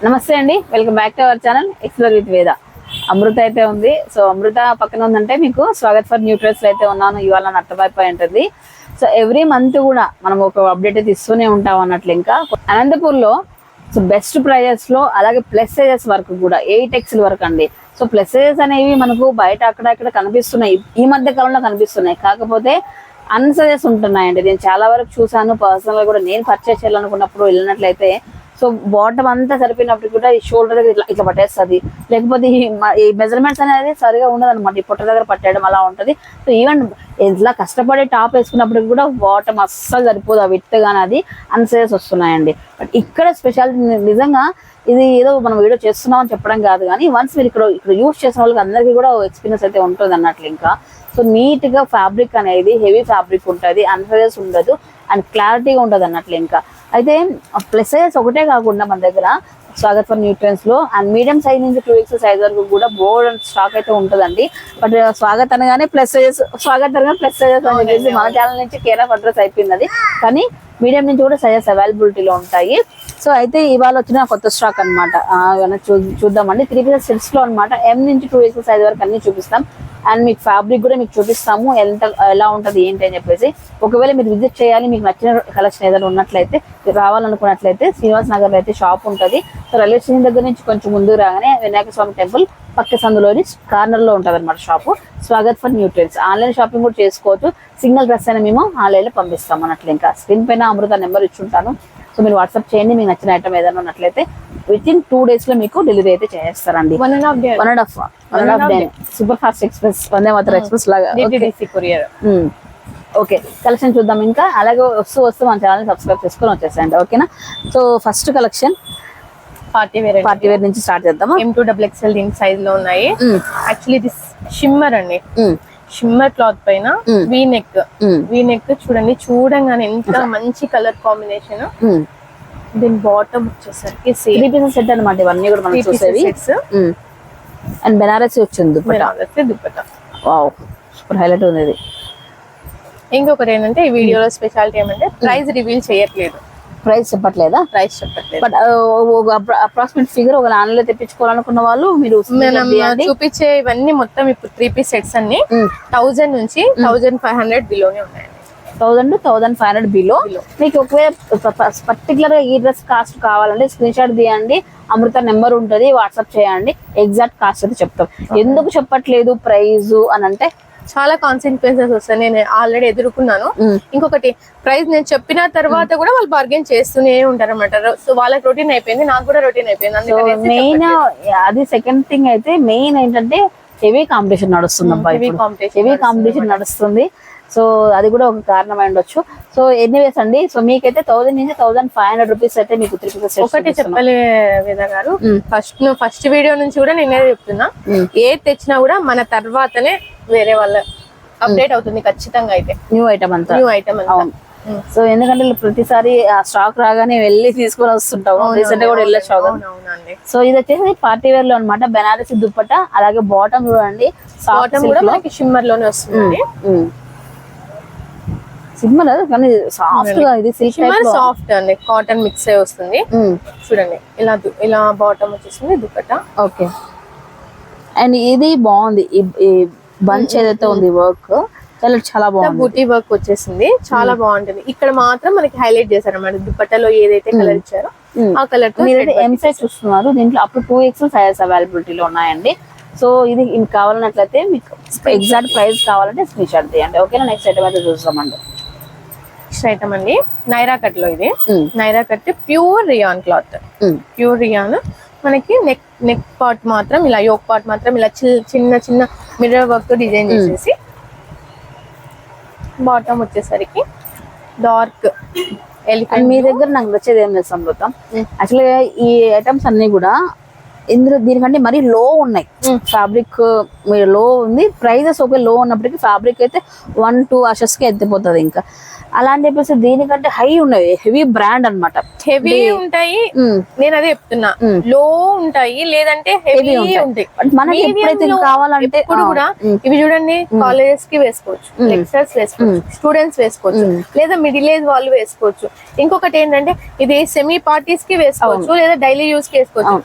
నమస్తే అండి, welcome back to our channel explore with వేద. అమృత అయితే ఉంది. సో అమృత పక్కన ఉందంటే మీకు స్వాగత్ ఫర్ న్యూ ట్రేడ్స్ అయితే ఉన్నాను. ఇవాళ నట్టబైపోయి ఉంటుంది. సో ఎవ్రీ మంత్ కూడా మనం ఒక అప్డేట్ అయితే ఇస్తూనే ఉంటాం అన్నట్లు. ఇంకా అనంతపూర్ లో సో బెస్ట్ ప్రైజెస్ లో అలాగే ప్లస్ సైజెస్ వరకు కూడా 8XL వరకు అండి. సో ప్లస్ సైజెస్ అనేవి మనకు బయట అక్కడ కనిపిస్తున్నాయి, ఈ మధ్య కాలంలో కనిపిస్తున్నాయి. కాకపోతే అన్సైజెస్ ఉంటున్నాయండి. నేను చాలా వరకు చూసాను పర్సనల్ గా కూడా. నేను పర్చేస్ చేయాలనుకున్నప్పుడు వెళ్ళినట్లయితే సో బాటమ్ అంతా సరిపోయినప్పుడు కూడా ఈ షోల్డర్ దగ్గర ఇట్లా పట్టేస్తుంది, లేకపోతే ఈ మెజర్మెంట్స్ అనేది సరిగా ఉండదు అనమాట. ఈ పొట్ట దగ్గర పట్టేయడం అలా ఉంటుంది. సో ఈవెన్ ఇట్లా కష్టపడి టాప్ వేసుకున్నప్పుడు కూడా బాటమ్ అస్సలు సరిపోదు, ఆ విత్ గానీ అది అన్సైజెస్ వస్తున్నాయండి. బట్ ఇక్కడ స్పెషాలిటీ నిజంగా ఇది ఏదో మనం వీడియో చేస్తున్నాం అని చెప్పడం కాదు, కానీ వన్స్ మీరు ఇక్కడ యూజ్ చేసిన వాళ్ళకి అందరికీ కూడా ఎక్స్పీరియన్స్ అయితే ఉంటుంది అన్నట్లు. ఇంకా సో నీట్ గా ఫ్యాబ్రిక్ అనేది హెవీ ఫ్యాబ్రిక్ ఉంటుంది, అన్సైజెస్ ఉండదు అండ్ క్లారిటీగా ఉంటుంది అన్నట్లు. ఇంకా అయితే ప్లస్ సైజెస్ ఒకటే కాకుండా మన దగ్గర స్వాగత్ ఫర్ న్యూట్రియన్స్ లో అండ్ మీడియం సైజ్ నుంచి 2XL సైజ్ వరకు కూడా బోర్డ్ స్టాక్ అయితే ఉంటుందండి. బట్ స్వాగత్ అనగానే ప్లస్ సైజెస్, స్వాగత్ అనగానే ప్లస్ సైజెస్ అని చెప్పేసి మన ఛానల్ నుంచి కేర్ ఆఫ్ అడ్రస్ అయిపోయింది అది. కానీ మీడియం నుంచి కూడా సైజెస్ అవైలబిలిటీలో ఉంటాయి. సో అయితే ఇవాళ వచ్చిన కొత్త స్టాక్ అనమాట, చూద్దామండి. 3 పీసెస్ సెట్స్ లో అనమాట. M నుంచి 2XL సైజ్ వరకు అన్ని చూపిస్తాం. అండ్ మీకు ఫ్యాబ్రిక్ కూడా మీకు చూపిస్తాము ఎలా ఉంటుంది ఏంటి అని చెప్పేసి. ఒకవేళ మీరు విజిట్ చేయాలి, మీకు నచ్చిన కలెక్షన్ ఏదైనా ఉన్నట్లయితే, రావాలనుకున్నట్లయితే శ్రీనివాస్ నగర్ లో అయితే షాప్ ఉంటుంది. సో రైల్వే స్టేషన్ దగ్గర నుంచి కొంచెం ముందుకు రాగానే వినాయక స్వామి టెంపుల్ పక్క సందులోని కార్నర్ లో ఉంటుంది అనమాట shop, Swagat for nutrients. Online shopping కూడా చేసుకోవచ్చు. సింగిల్ డ్రెస్ అయినా మేము ఆన్లైన్ లో పంపిస్తాం అన్నట్లు. ఇంకా స్క్రీన్ పైన అమృత నెంబర్ ఇచ్చుంటాను. సో మీరు వాట్సాప్ చేయండి, మీకు నచ్చిన ఐటమ్ ఏదైనా ఉన్నట్లయితే విత్ ఇన్ 2 days లో మీకు డెలివరీ అయితే చేస్తారండి. 1.5 day సూపర్ ఫాస్ట్ ఎక్స్ప్రెస్, వందే మాత్రం ఎక్స్ప్రెస్ లాగా. ఓకే, కలెక్షన్ చూద్దాం. ఇంకా అలాగే వస్తూ మన ఛానల్ సబ్స్క్రైబ్ చేసుకొని వచ్చేసేయండి, ఓకేనా. So first collection party wear నుంచి స్టార్ట్ చేద్దాము. M2XL దీని సైజ్ లో ఉన్నాయి. యాక్చువల్లీ ఇది షిమ్మర్ అండి, షిమ్మర్ క్లాత్ పైన వీ నెక్ చూడండి. చూడంగానే ఎంత మంచి కలర్ కాంబినేషన్. దీని బాటమ్ వచ్చేసరికి 3 పీసెస్ సెట్ అనమాట. ఇవన్నీ కూడా మనం చూసేవి. అండ్ బెనారసి వచ్చింది దుపట్టా. వావ్, సూపర్ హైలైట్ ఉంది ఇది. ఇంకొకటి ఏంటంటే ఈ వీడియోలో స్పెషాలిటీ ఏమంటే ప్రైస్ రివీల్ చేయట్లేదు, ప్రైస్ చెప్పట్లేదు. బట్ అప్రాక్సిమేట్ ఫిగర్ ఒక ఆన్లైన్ తెప్పించుకోవాలనుకున్న వాళ్ళు మీరు చూపించే ఇవన్నీ మొత్తం ఇప్పుడు 3 పీస్ సెట్స్ అన్ని 1000 నుంచి 1500 బిలోనే ఉన్నాయి. 1000-1500 బిలో. మీకు ఒకవేళ పర్టికులర్ గా ఈ డ్రెస్ కాస్ట్ కావాలంటే స్క్రీన్ షాట్ తీయండి, అమృత నెంబర్ ఉంటుంది, వాట్సాప్ చేయండి. ఎగ్జాక్ట్ కాస్ట్ అయితే చెప్తాం. ఎందుకు చెప్పట్లేదు ప్రైజ్ అని అంటే చాలా కాన్సిక్వెన్సెస్ వస్తాయి. నేను ఆల్రెడీ ఎదుర్కొన్నాను. ఇంకొకటి ప్రైస్ నేను చెప్పిన తర్వాత కూడా వాళ్ళు బార్గెన్ చేస్తూనే ఉంటారు అనమాట. సో వాళ్ళకి రొటీన్ అయిపోయింది, నాకు కూడా రొటీన్ అయిపోయింది. మెయిన్ అది సెకండ్ థింగ్. అయితే మెయిన్ ఏంటంటే హెవీ కాంపిటీషన్ నడుస్తుంది అబ్బాయి, హెవీ కాంపిటీషన్ నడుస్తుంది. సో అది కూడా ఒక కారణం అయి ఉండొచ్చు. సో ఎనీవేస్ అండి, సో మీకైతే 1000 నుంచి 1500 రూపీస్ అయితే మీకు 3 పీసెస్. ఒకటి చెప్పలే వేద గారు, ఫస్ట్ వీడియో నుంచి కూడా నేనే చెప్తున్నా, ఏది తెచ్చినా కూడా మన తర్వాతనే వేరే వాళ్ళ అప్డేట్ అవుతుంది ఖచ్చితంగా. అయితే న్యూ ఐటమ్ అంతా. సో ఎందుకంటే ప్రతిసారి ఆ స్టాక్ రాగానే వెళ్ళి తీసుకొని వస్తుంటాము. రీసెంట్ గా కూడా వెళ్ళే స్టాక్. సో ఇది వచ్చేసి పార్టీ వేర్ లో అనమాట. బెనారసి దుప్పట, అలాగే బాటమ్ చూడండి, బాటమ్ కూడా మనకి షిమ్మర్ లోనే వస్తుంది. సిమ్మర్ కానీ సాఫ్ట్ గా, ఇది సాఫ్ట్ అండి, కాటన్ మిక్స్ అయి వస్తుంది. చూడండి ఇలా బాటమ్ వచ్చేసింది దుపట్టా. ఓకే, అండ్ ఇది బాగుంది. ఈ బంచ్ ఏదైతే ఉంది వర్క్ చాలా బాగుంది. బూటీ వర్క్ వచ్చేసింది, చాలా బాగుంటుంది. ఇక్కడ మాత్రం మనకి హైలైట్ చేశారు అన్నమాట. దుపట్టాలో ఏదైతే కలర్ ఇచ్చారో ఆ కలర్ తో. మీరైతే M సైజ్ చూస్తున్నారు, దీంట్లో అప్పుడు 2XL సైజ్ అవైలబిలిటీలో ఉన్నాయండి. సో ఇది కావాలన్నట్లయితే మీకు ఎగ్జాక్ట్ ప్రైస్ కావాలంటే స్క్రీన్ షాట్ తీయండి, ఓకేనా. నెక్స్ట్ ఐటమ్ అయితే చూస్తామండి. నెక్స్ట్ ఐటమ్ అండి నైరా కట్ లో. ఇది Naira cut pure rayon cloth, pure rayon. మనకి నెక్ పార్ట్ మాత్రం ఇలా, యోక్ పార్ట్ మాత్రం ఇలా చిన్న చిన్న మిర్రర్ వర్క్ తో డిజైన్ చేసేసి, బాటమ్ వచ్చేసరికి డార్క్ ఎలిఫెంట్. మీ దగ్గర నాకు నచ్చేది ఏం లేదు అమృతం, యాక్చువల్గా ఈ ఐటమ్స్ అన్ని కూడా ఇందులో దీనికంటే మరీ లో ఉన్నాయి. ఫ్యాబ్రిక్ లో ఉంది, ప్రైజెస్ ఒక లో ఉన్నప్పటికీ ఫ్యాబ్రిక్ అయితే 1-2 అషెస్ కి ఎత్తిపోతుంది. ఇంకా అలా అని చెప్పేసి దీనికంటే హై ఉన్నాయి, హెవీ బ్రాండ్ అన్నమాట. హెవీ ఉంటాయి, నేను అదే చెప్తున్నా, లో ఉంటాయి లేదంటే హెవీ ఉంటాయి. మనకి ఎప్పుడైతే కావాలంటే ఇప్పుడు కూడా ఇవి చూడండి, కాలేజెస్ కి వేసుకోవచ్చు, లెక్చరర్స్ వేసుకోవచ్చు, స్టూడెంట్స్ వేసుకోవచ్చు, లేదా మిడిల్ ఏజ్ వాళ్ళు వేసుకోవచ్చు. ఇంకొకటి ఏంటంటే ఇది సెమీ పార్టీస్ కి వేసుకోవచ్చు, లేదా డైలీ యూస్ కి వేసుకోవచ్చు.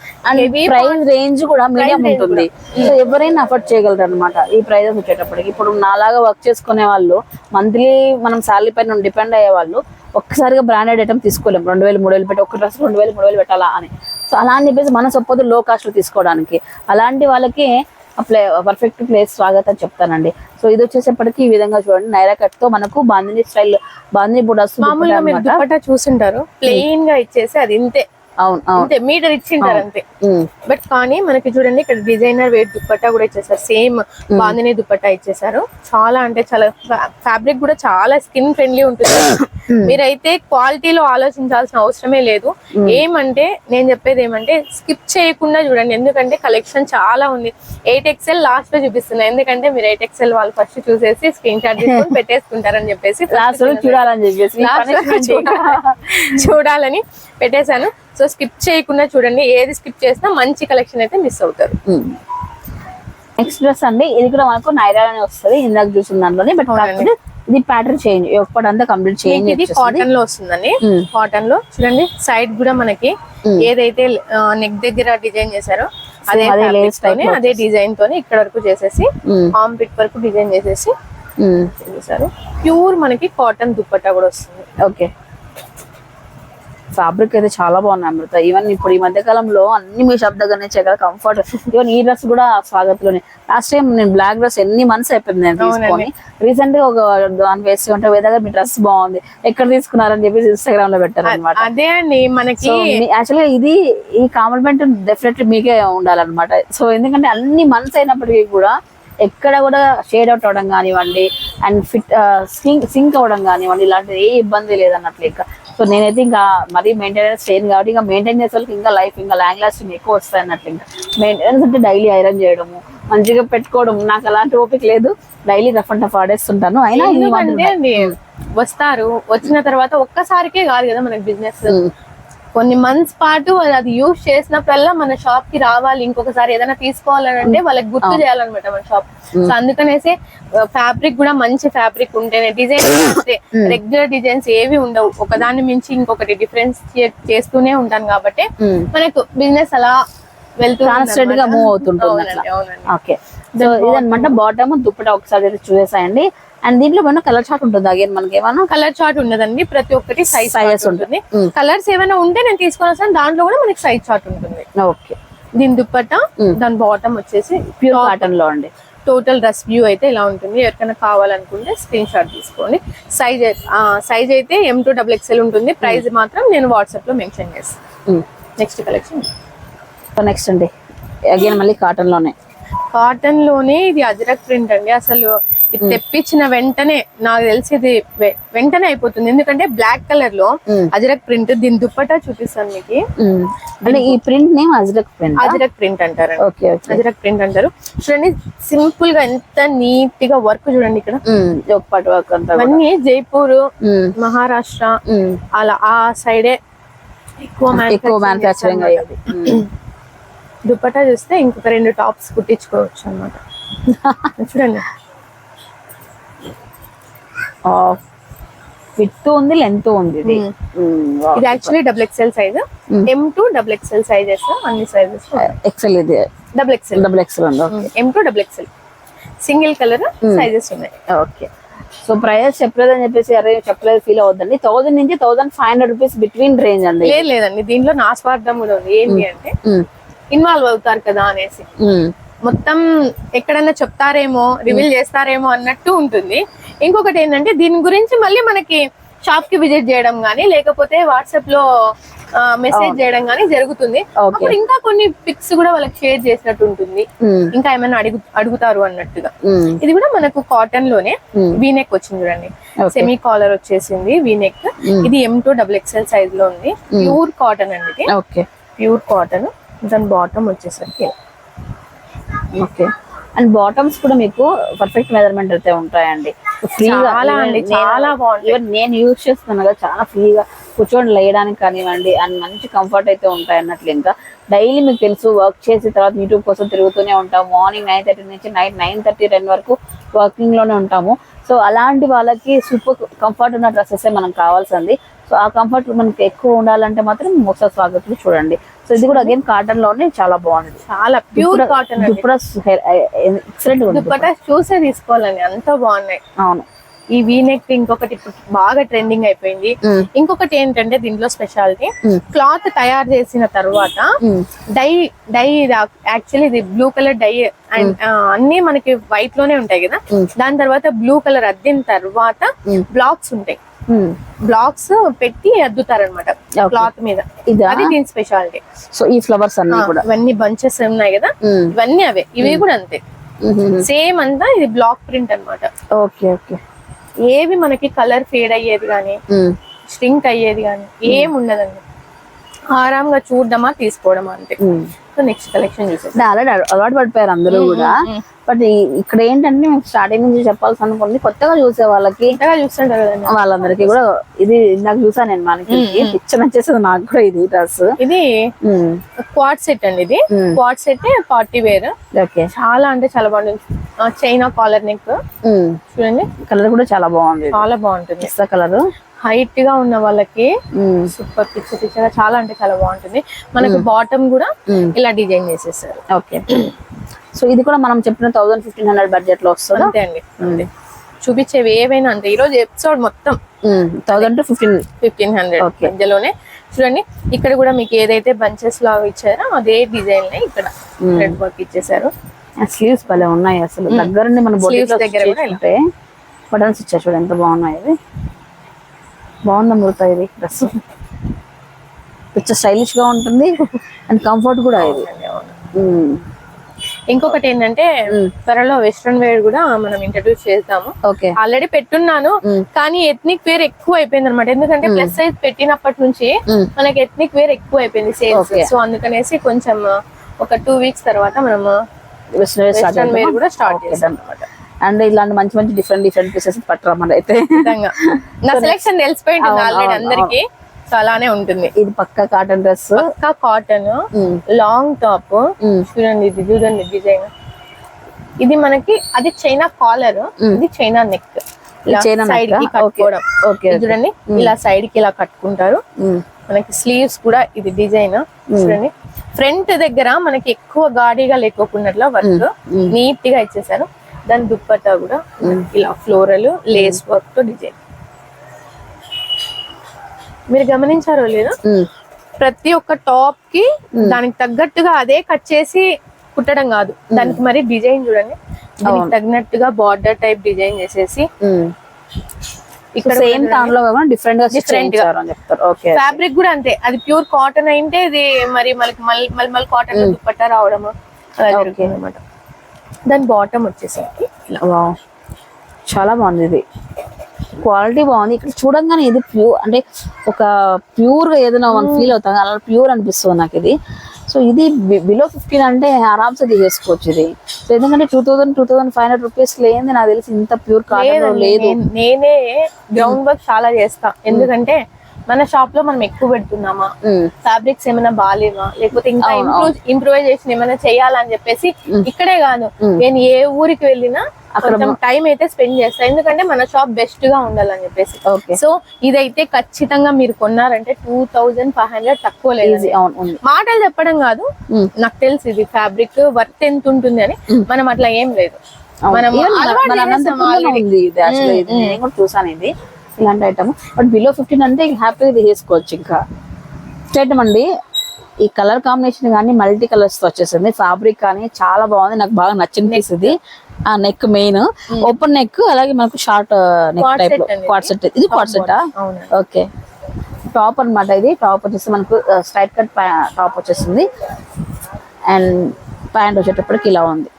ప్రైస్ రేంజ్ కూడా మీడియం ఉంటుంది, సో ఎవరైనా అఫోర్డ్ చేయగలరు అనమాట ఈ ప్రైజెస్ వచ్చేటప్పటికి. ఇప్పుడు నాలాగా వర్క్ చేసుకునే వాళ్ళు, మంత్లీ మనం శాలరీ పైన డిపెండ్ అయ్యే వాళ్ళు ఒక్కసారిగా బ్రాండెడ్ ఐటమ్ తీసుకోలేం. 2000 3000 పెట్టి ఒక డ్రెస్ 2000 3000 పెట్టాలా అని. సో అలా అని చెప్పేసి మన సపోజ్ లో కాస్ట్ లో తీసుకోవడానికి, అలాంటి వాళ్ళకి పర్ఫెక్ట్ ప్లేస్ స్వాగతం చెప్తానండి. సో ఇది వచ్చేసేపటికి ఈ విధంగా చూడండి, నైరా కట్ తో మనకు బాందిని స్టైల్, బాందిని బుడాస్ మామూలుగా మీరు దుపట్టా చూసుంటారు, ప్లెయిన్ గా ఇచ్చేసి అది ఇంతే, అవును అంతే మీటర్ ఇచ్చింటారు అంతే. బట్ కానీ మనకి చూడండి ఇక్కడ డిజైనర్ వేర్ దుపట్టా కూడా ఇచ్చేసారు, సేమ్ బాందిని దుపట్టా ఇచ్చేసారు. చాలా అంటే చాలా ఫ్యాబ్రిక్ కూడా చాలా స్కిన్ ఫ్రెండ్లీ ఉంటుంది. మీరైతే క్వాలిటీలో ఆలోచించాల్సిన అవసరమే లేదు. ఏమంటే నేను చెప్పేది ఏమంటే స్కిప్ చేయకుండా చూడండి, ఎందుకంటే కలెక్షన్ చాలా ఉంది. 8XL లాస్ట్ లో చూపిస్తున్నా, ఎందుకంటే మీరు 8XL వాళ్ళు ఫస్ట్ చూసేసి స్క్రీన్ షాట్ తీసుకొని పెట్టేసుకుంటారని చెప్పేసి చూడాలని పెట్టేశాను. సో స్కిప్ చేయకుండా చూడండి, ఏది స్కిప్ చేసినా మంచి కలెక్షన్ అయితే మిస్ అవుతారు. నెక్స్ట్ డ్రెస్ అండి, ఇది కూడా మనకు నైరాలోనే వస్తుంది, ఇందాక చూసిన దాంట్లోనే. బట్ ఇది ప్యాటర్న్ చేంజ్, ఒకటంతా కంప్లీట్ చేంజ్. ఇది కాటన్ లో వస్తుందండి. కాటన్ లో చూడండి, సైడ్ కూడా మనకి ఏదైతే నెక్ దగ్గర డిజైన్ చేశారో అదే అదే డిజైన్ తోని ఇక్కడ వరకు చేసేసి ఆర్మ్ పిట్ వరకు డిజైన్ చేసేసి చేశారు. ప్యూర్ మనకి కాటన్ దుపట్టా కూడా వస్తుంది. ఓకే, ఫ్యాబ్రిక్ అయితే చాలా బాగున్నాయి అమృత. ఈవెన్ ఇప్పుడు ఈ మధ్య కాలంలో అన్ని మీ షాప్ దగ్గరనే చాలా కంఫర్ట్. ఈవెన్ ఈ డ్రెస్ కూడా స్వాగత్లోనే. లాస్ట్ టైం నేను బ్లాక్ డ్రెస్ ఎన్ని మంత్స్ అయిపోయింది నేను తీసుకొని, రీసెంట్ గా ఒక దాని వేసి ఉంటే వేదగా మీ డ్రెస్ బాగుంది, ఎక్కడ తీసుకున్నారని చెప్పేసి ఇన్స్టాగ్రామ్ లో పెట్టారు అనమాట. అదే అండి మనకి యాక్చువల్గా ఇది ఈ కాంప్లిమెంట్ డెఫినెట్లీ మీకే ఉండాలన్నమాట. సో ఎందుకంటే అన్ని మంత్స్ అయినప్పటికీ కూడా ఎక్కడ కూడా షేడ్ అవుట్ అవడం కానివ్వండి, అండ్ ఫిట్ సింక్ అవడం కానివ్వండి, ఇలాంటిది ఏ ఇబ్బంది లేదన్నట్లు. ఇంకా సో నేనైతే ఇంకా మరీ మెయింటెనెన్స్ చేయను కాబట్టి, ఇంకా మెయింటైన్ చేసే వాళ్ళకి ఇంకా లైఫ్ ఇంకా లాంగ్ లాస్టింగ్ ఎక్కువ వస్తాయి అన్నట్లు. ఇంకా మెయింటెనెన్స్ అంటే డైలీ ఐరన్ చేయడము, మంచిగా పెట్టుకోవడం, నాకు అలాంటి ఓపిక లేదు. డైలీ రఫ్ అండ్ టఫ్ ఆడేస్తుంటాను. అయినా వస్తారు, వచ్చిన తర్వాత ఒక్కసారికే కాదు కదా మనకి బిజినెస్, కొన్ని మంత్స్ పాటు అది యూజ్ చేసినప్పుడల్లా మన షాప్ కి రావాలి, ఇంకొకసారి ఏదైనా తీసుకోవాలని అంటే వాళ్ళకి గుర్తు చేయాలన్నమాట మన షాప్. సో అందుకనేసి ఫ్యాబ్రిక్ కూడా మంచి ఫ్యాబ్రిక్ ఉంటేనే, డిజైన్ రెగ్యులర్ డిజైన్స్ ఏవి ఉండవు, ఒకదాన్ని మించి ఇంకొకటి డిఫరెన్స్ చేస్తూనే ఉంటాను కాబట్టి మనకు బిజినెస్ అలా కాన్స్టెంట్ గా మూవ్ అవుతుంటుంది. ఓకే, సో ఇదనమాట బాటమ్ దుప్పటా ఒకసారి చూసేసాయండి. అండ్ దీంట్లో మన కలర్ చార్ట్ ఉంటుంది. అగైన్ మనకి ఏమన్నా కలర్ చార్ట్ ఉండదండి, ప్రతి ఒక్కటి సైజెస్ ఉంటుంది. కలర్స్ ఏమైనా ఉంటే నేను తీసుకొని వస్తాను, దాంట్లో కూడా మనకి సైజ్ చార్ట్ ఉంటుంది. ఓకే, దీని దుప్పట్టా, దాని బాటమ్ వచ్చేసి ప్యూర్ కాటన్ లో అండి. టోటల్ డ్రెస్ వ్యూ అయితే ఇలా ఉంటుంది. ఎవరికైనా కావాలనుకుంటే స్క్రీన్ షాట్ తీసుకోండి. సైజ్ అయితే M2XXL ఉంటుంది. ప్రైస్ మాత్రం నేను వాట్సాప్ లో మెన్షన్ చేస్తాను. నెక్స్ట్ కలెక్షన్, నెక్స్ట్ అండి అగైన్ మళ్ళీ కాటన్ లోనే. కాటన్ లోనే ఇది అజరక్ ప్రింట్ అండి. అసలు ఇది తెప్పించిన వెంటనే నాకు తెలిసి ఇది వెంటనే అయిపోతుంది, ఎందుకంటే బ్లాక్ కలర్ లో అజరక్ ప్రింట్. దీని దుప్పట్టా చూపిస్తాను మీకు. ఈ print name ajrakh print, ajrakh print అంటారు. అజరక్ ప్రింట్ అంటారు. చూడండి సింపుల్ గా ఎంత నీట్ గా వర్క్ చూడండి. ఇక్కడ పట్టు వర్క్ అంతా అన్ని జైపూర్, మహారాష్ట్ర అలా ఆ సైడే ఎక్కువ మ్యానుఫ్యాక్చరింగ్ అయ్యేది. దుపట్టా చూస్తే ఇంకొక 2 టాప్స్ కుట్టించుకోవచ్చు అన్నమాట. చూడండి, విత్ ఉంది, లెంత్ ఉంది. ఇది actually XXL size, M2XXL sizes, అన్ని సైజెస్. ఎక్సెల్ ఇది XXL M2XXL single colour sizes ఉన్నాయి. ఓకే, సో ప్రైస్ చెప్పలేదని చెప్పేసి అరే చెప్పలేదు ఫీల్ అవుతుందండి. 1000 నుంచి 1500 రూపీస్ బిట్వీన్ రేంజ్ అండి. లేదండి, దీంట్లో నా స్వార్థం కూడా ఉంది. ఏంటి అంటే ఇన్వాల్వ్ అవుతారు కదా అనేసి, మొత్తం ఎక్కడన్నా చెప్తారేమో, రివీల్ చేస్తారేమో అన్నట్టు ఉంటుంది. ఇంకొకటి ఏంటంటే దీని గురించి మళ్ళీ మనకి షాప్ కి విజిట్ చేయడం గానీ, లేకపోతే వాట్సాప్ లో మెసేజ్ చేయడం గానీ జరుగుతుంది. అప్పుడు ఇంకా కొన్ని పిక్స్ కూడా వాళ్ళకి షేర్ చేసినట్టు ఉంటుంది, ఇంకా ఏమైనా అడుగుతారు అన్నట్టుగా. ఇది కూడా మనకు కాటన్ లోనే వీనెక్ వచ్చింది చూడండి, సెమీ కాలర్ వచ్చేసింది వీనెక్. ఇది M2XXL సైజ్ లో ఉంది. ప్యూర్ కాటన్ అండి ఇది. Okay, pure cotton. దాని బాటమ్ వచ్చేసరికి ఓకే, అండ్ బాటమ్స్ కూడా మీకు పర్ఫెక్ట్ మెజర్మెంట్ అయితే ఉంటాయండి. ఫ్రీగా చాలా అండి, చాలా బాగుంది. ఈవెన్ నేను యూజ్ చేస్తున్నాను కదా, చాలా ఫ్రీగా కూర్చొని లేయడానికి కానివ్వండి అండ్ మంచి కంఫర్ట్ అయితే ఉంటాయి అన్నట్లు. ఇంకా డైలీ మీకు తెలుసు వర్క్ చేసి తర్వాత యూట్యూబ్ కోసం తిరుగుతూనే ఉంటాం. మార్నింగ్ 9:30 నుంచి నైట్ 9:30-10 వరకు వర్కింగ్ లోనే ఉంటాము. సో అలాంటి వాళ్ళకి సూపర్ కంఫర్ట్ ఉన్న డ్రెస్సెస్ మనకు కావాల్సింది. సో ఆ కంఫర్ట్ మనకి ఎక్కువ ఉండాలంటే మాత్రం మోసా స్వాగతులు చూడండి. సో ఇది కూడా అగైన్ కాటన్ లోనే చాలా బాగుంది, చాలా ప్యూర్ కాటన్. ఎక్సలెంట్ ఉంది. దుపట్టా చూసే తీసుకోవాలండి, అంత బాగున్నాయి. అవును. ఈ వీనెక్ ఇంకొకటి ఇప్పుడు బాగా ట్రెండింగ్ అయిపోయింది. ఇంకొకటి ఏంటంటే దీంట్లో స్పెషాలిటీ, క్లాత్ తయారు చేసిన తర్వాత డై డై యాక్చువల్లీ ఇది బ్లూ కలర్ డై అండ్ అన్ని మనకి వైట్ లోనే ఉంటాయి కదా, దాని తర్వాత బ్లూ కలర్ అద్దిన తర్వాత బ్లాక్స్ ఉంటాయి. బ్లాక్స్ పెట్టి అద్దుతారనమాట క్లాత్ మీద, అది దీని స్పెషాలిటీ. సో ఈ ఫ్లవర్స్ అన్ని కూడా ఇవన్నీ బంచెస్ ఉన్నాయి కదా, ఇవన్నీ అవే. ఇవి కూడా అంతే, సేమ్ అంతా ఇది బ్లాక్ ప్రింట్ అన్నమాట. Okay okay. ఏవి మనకి కలర్ ఫేడ్ అయ్యేది కానీ స్ట్రింక్ అయ్యేది కానీ ఏం ఉండదండి. ఆరాంగా చూడడమా తీసుకోవడమా అంతే. సో నెక్స్ట్ కలెక్షన్ చూసేది ఆల్రెడీ అలవాటు పడిపోయారు అందరూ కూడా. బట్ ఇక్కడ ఏంటంటే మేము స్టార్టింగ్ నుంచి చెప్పాల్సి అనుకుంది, కొత్తగా చూసే వాళ్ళకి చూస్తుంటారు కదండి, వాళ్ళందరికీ కూడా ఇది నాకు చూసాను నేను, మనకి పిక్చర్ నచ్చేసింది నాకు కూడా ఇది డ్రెస్. ఇది క్వాడ్ సెట్ అండి, ఇది quad set party wear. Okay, చాలా అంటే చాలా బాగుంటుంది. చైనా కాలర్ నెక్ చూడండి, కలర్ కూడా చాలా బాగుంది, చాలా బాగుంటుంది. పిస్తా కలర్. హైట్ గా ఉన్న వాళ్ళకి సూపర్ పిచ్చగా చాలా అంటే చాలా బాగుంటుంది. మనకి బాటమ్ కూడా ఇలా డిజైన్ చేసేసారు. ఓకే. సో ఇది కూడా మనం చెప్పిన 1000-1500 బడ్జెట్ లో వస్తుంది. అంతే అండి, చూపించేవి ఏవైనా అంతే. ఈ రోజు ఎపిసోడ్ మొత్తం 1000 to 1500 మధ్యలోనే. చూడండి ఇక్కడ కూడా మీకు ఏదైతే బంచెస్ లాగా ఇచ్చారో అదే డిజైన్ ఇక్కడ రెడ్ వర్క్ ఇచ్చేసారు. స్లీవ్స్ భలే ఉన్నాయి అసలు, దగ్గరుండి మన బొటిక్ దగ్గర కూడా బటన్స్ ఇచ్చారు. చూడండి ఎంత బాగున్నాయి, ఇది బాగుంది అమృత. ఇది డ్రెస్ పిచ్చ స్టైలిష్ గా ఉంటుంది అండ్ కంఫర్ట్ కూడా ఇది. ఇంకొకటి ఏంటంటే త్వరలో వెస్ట్రన్ వేర్ కూడా మనం ఇంట్రడ్యూస్ చేద్దాము. ఆల్రెడీ పెట్టున్నాను కానీ ఎథ్నిక్ వేర్ ఎక్కువ అయిపోయింది అనమాట. ఎందుకంటే ప్లస్ సైజ్ పెట్టినప్పటి నుంచి మనకి ఎథ్నిక్ వేర్ ఎక్కువ అయిపోయింది సేల్స్. సో అందుకనేసి కొంచెం ఒక 2 weeks తర్వాత మనం వెస్ట్రన్ వేర్ కూడా స్టార్ట్ చేద్దాం అనమాట. అండ్ ఇలాంటి మంచి మంచి డిఫరెంట్ పీసెస్ పట్టరా అయితే నా సెలెక్షన్ తెలిసిపోయింది ఆల్రెడీ అందరికి. సో అలానే ఉంటుంది. ఇది పక్కా కాటన్ డ్రెస్, పక్కా కాటన్ లాంగ్ టాప్. చూడండి ఇది, చూడండి డిజైన్. ఇది మనకి అది చైనా కాలర్, ఇది చైనా నెక్. సైడ్ కి కట్టుకోవడం. చూడండి ఇలా సైడ్ కి ఇలా కట్టుకుంటారు. మనకి స్లీవ్స్ కూడా ఇది డిజైన్. చూడండి ఫ్రంట్ దగ్గర మనకి ఎక్కువ గాడిగా లేకోకున్నట్లా వర్క్ నీట్ గా ఇచ్చేసారు. దాని దుప్పట్టా కూడా ఇలా ఫ్లోరల్ లేస్ వర్క్ తో డిజైన్. మీరు గమనించారో లేదో, ప్రతి ఒక్క టాప్ కి దానికి తగ్గట్టుగా అదే కట్ చేసి కుట్టడం కాదు, దానికి మరి డిజైన్ చూడండి, దానికి తగినట్టుగా బార్డర్ టైప్ డిజైన్ చేసేసి ఇక్కడ సేమ్ దాంట్లో డిఫరెంట్ గా చెప్తారు. ఓకే, ఫ్యాబ్రిక్ కూడా అంతే. అది ప్యూర్ కాటన్ అయితే ఇది మరి మనకి మల్మల్ కాటన్ దుప్పట్టా రావడము అలా జరుగుతుంది అన్నమాట. దాని బాటమ్ వచ్చేసరికి చాలా బాగుంది, ఇది క్వాలిటీ బాగుంది. ఇక్కడ చూడంగానే ఇది ప్యూర్ అంటే ఒక ప్యూర్ గా ఏదైనా మనం ఫీల్ అవుతాం, అలా ప్యూర్ అనిపిస్తుంది నాకు ఇది. సో ఇది బిలో 15 అంటే ఆరామ్సే తీసేసుకోవచ్చు ఇది. సో ఎందుకంటే 2000-2500 రూపీస్ లేని నాకు తెలిసి ఇంత ప్యూర్ కాటన్ లేదు. నేనే గ్రౌండ్ వర్క్ చాలా చేస్తా, ఎందుకంటే మన షాప్ లో మనం ఎక్కువ పెడుతున్నామా, ఫ్యాబ్రిక్స్ ఏమైనా బాగాలేవా, లేకపోతే ఇంకా ఇంప్రూవైజేషన్ ఏమైనా చేయాలని చెప్పేసి ఇక్కడే కాదు నేను ఏ ఊరికి వెళ్ళినా కొంచెం టైం అయితే స్పెండ్ చేస్తా, ఎందుకంటే మన షాప్ బెస్ట్ గా ఉండాలని చెప్పేసి. సో ఇదైతే ఖచ్చితంగా మీరు కొన్నారంటే 2500 తక్కువ లేదు. మాటలు చెప్పడం కాదు, నాకు తెలుసు ఇది ఫ్యాబ్రిక్ వర్త్ ఎంత ఉంటుంది అని. మనం అట్లా ఏం లేదు, మనం చూసాను ఇది ఇలాంటి ఐటమ్. బట్ బిలో 15 అంటే హ్యాపీగా తీసేసుకోవచ్చు. ఇంకా ఐటమ్ అండి, ఈ కలర్ కాంబినేషన్ కానీ మల్టీ కలర్స్ తో వచ్చేసింది. ఫ్యాబ్రిక్ కానీ చాలా బాగుంది, నాకు బాగా నచ్చిన పీస్ ఇది. ఆ నెక్ మెయిన్ ఓపెన్ నెక్, అలాగే మనకు షార్ట్ నెక్ టైప్ లో క్వాడ్ సెట్. ఇది క్వాడ్ సెట్. ఓకే, టాప్ అన్నమాట. ఇది టాప్ వచ్చేసి మనకు స్ట్రైట్ కట్ టాప్ వచ్చేసింది అండ్ ప్యాంట్ వచ్చేటప్పటికి ఇలా ఉంది.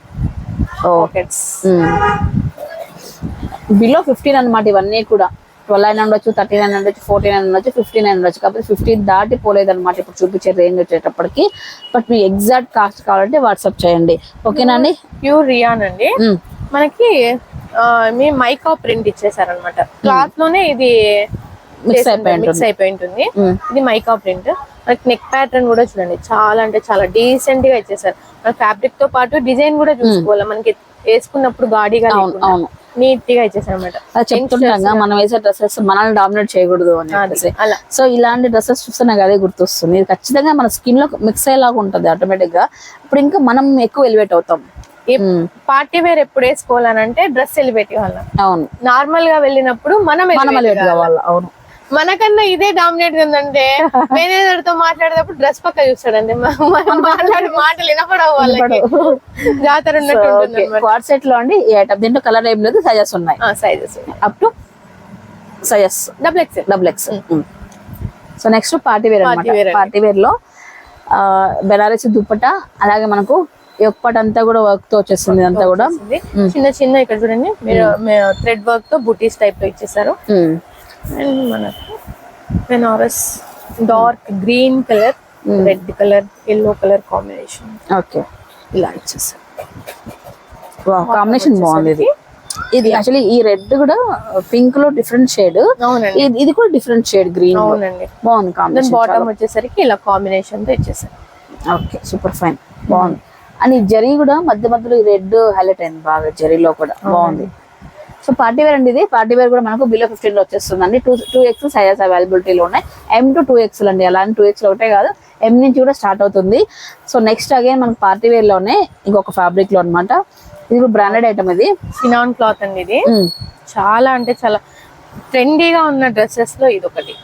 బిలో 15 అన్నమాట ఇవన్నీ కూడా. 12 ఉండొచ్చు, 13 ఉండొచ్చు, 14 ఉండొచ్చు, 15 ఉండొచ్చు. కాకపోతే 15 దాటి పోలేదు అనమాట ఇప్పుడు చూపించే రేంజ్ వచ్చేటప్పటికి. బట్ మీ ఎగ్జాక్ట్ కాస్ట్ కావాలంటే వాట్సాప్ చేయండి, ఓకేనా అండి. ప్యూర్ రియాన్ అండి, మనకి మీ మైకా ప్రింట్ ఇచ్చేసారనమాట. క్లాత్ లోనే ఇది మిక్స్ అయిపోయి ఉంటుంది. ఇది మైకా ప్రింట్. మనకి నెక్ ప్యాటర్న్ కూడా చూడండి, చాలా అంటే చాలా డీసెంట్ గా ఇచ్చేసారు. మన ఫ్యాబ్రిక్ తో పాటు డిజైన్ కూడా చూసుకోవాలి, మనకి వేసుకున్నప్పుడు గాడిగా నీట్ గా ఇచ్చేసారు అనమాట. చెప్తుంటాగా మనం వేసే డ్రెస్సెస్ మనల్ని డామినేట్ చేయకూడదు అని. సో ఇలాంటి డ్రెస్సెస్ చూస్తే నాకు అదే గుర్తొస్తుంది. ఇది ఖచ్చితంగా మన స్కిన్ లో మిక్స్ అయ్యేలాగా ఉంటుంది ఆటోమేటిక్ గా. ఇప్పుడు ఇంకా మనం ఎక్కువ ఎలివేట్ అవుతాం. పార్టీ వేర్ ఎప్పుడు వేసుకోవాలనంటే డ్రెస్ ఎలివేట్ కావాలి. అవును, నార్మల్ గా వెళ్ళినప్పుడు మనం ఎలివేట్ కావాలి. అవును, మనకన్నా ఇదే డామినేట్ ఉందంటే మేనేజర్ తో మాట్లాడేటప్పుడు డ్రెస్ పక్క చూస్తాడండి, మాట్లాడే మాటలు వినపడవు వాళ్ళకి. జాతర ఉన్నట్టు. క్వాడ్ సెట్ లో అండి ఈ ఐటమ్, దీంట్లో కలర్ ఏం లేదు, సైజెస్ ఉన్నాయి. Sizes up to sizes double X. So next party wear అన్నమాట. పార్టీ వేర్ లో బెనారసి దుప్పట, అలాగే మనకు ఎప్పటి అంతా కూడా వర్క్ తో వచ్చేస్తుంది. అంతా కూడా చిన్న చిన్న ఇక్కడ చూడండి మీరు థ్రెడ్ వర్క్ తో బుటీస్ టైప్ లో ఇచ్చేసారు. అండ్ మనకు Banaras dark green colour, red colour, yellow colour combination. Okay, ఇలా ఇచ్చేసారు. కాంబినేషన్ బాగుంది. ఇది యాక్చువల్లీ ఈ రెడ్ కూడా పింక్ లో డిఫరెంట్ షేడ్, ఇది కూడా డిఫరెంట్ షేడ్ గ్రీన్. అవునండి, బాగుంది కాంబినేషన్. బాటమ్ వచ్చేసరికి ఇలా కాంబినేషన్ తో ఇచ్చేసారు. ఓకే, సూపర్ ఫైన్, బాగుంది. అండ్ ఈ జరీ కూడా మధ్య మధ్యలో ఈ రెడ్ హైలైట్ అయింది బాగా, జరీలో కూడా బాగుంది. సో పార్టీ వేర్ అండి ఇది. పార్టీ వేర్ కూడా మనకు బిలో 15 లో వచ్చేస్తుందండి. 2X సైజెస్ అవైలబిలిటీలో ఉన్నాయి. M to 2X అండి. అలానే 2X ఒకటే కాదు, M నుంచి కూడా స్టార్ట్ అవుతుంది. సో నెక్స్ట్ అగైన్ మనకు పార్టీ వేర్ లోనే ఇంకొక ఫ్యాబ్రిక్ లో అనమాట. ఇది కూడా బ్రాండెడ్ ఐటమ్. ఇది ఫినాన్ క్లాత్ అండి. ఇది చాలా అంటే చాలా ట్రెండీగా ఉన్న డ్రెస్సెస్ లో ఇది ఒకటి.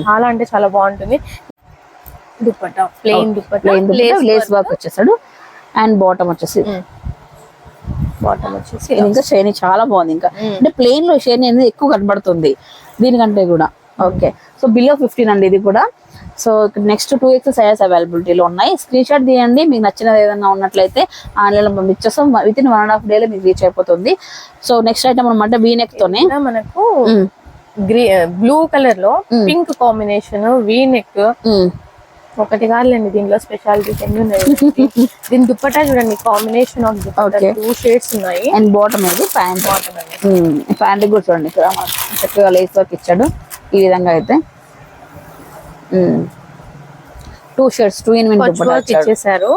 చాలా అంటే చాలా బాగుంటుంది. Dupatta plain dupatta, lace work వచ్చేసాడు. అండ్ బాటమ్ వచ్చేసి ఇంకా షైనీ చాలా బాగుంది. ఇంకా అంటే ప్లెయిన్ లో షైనీ అనేది ఎక్కువ కనబడుతుంది దీనికంటే కూడా. ఓకే, సో బిలో 15 అండి ఇది కూడా. సో నెక్స్ట్ 2X సైజెస్ అవైలబిలిటీలో ఉన్నాయి. స్క్రీన్ షాట్ తీయండి, మీకు నచ్చినది ఏదైనా ఉన్నట్లయితే ఆన్లైన్ లో పంపించేస్తాం. విత్ ఇన్ 1.5 day మీకు రీచ్ అయిపోతుంది. సో నెక్స్ట్ ఐటమ్ అనమాట వీనెక్ తోనే మనకు బ్లూ కలర్ లో పింక్ కాంబినేషన్ వీనెక్. ఒకటి కాదులేండి, దీనిలో స్పెషాలిటీస్ ఎన్ని ఉన్నాయి. దీని దుప్పటా చూడండి, కాంబినేషన్ ఆఫ్ దుప్పటా 2 షేడ్స్ ఉన్నాయి. అండ్ బాటమ్ ఇది ప్యాంట్. ప్యాంట్ కూడా చూడండి, ఇక్కడ చక్కగా లేస్ వర్క్ ఇచ్చాడు ఈ విధంగా. అయితే 2 షేడ్స్ 2 in 1 దుప్పటా ఇచ్చేసారు.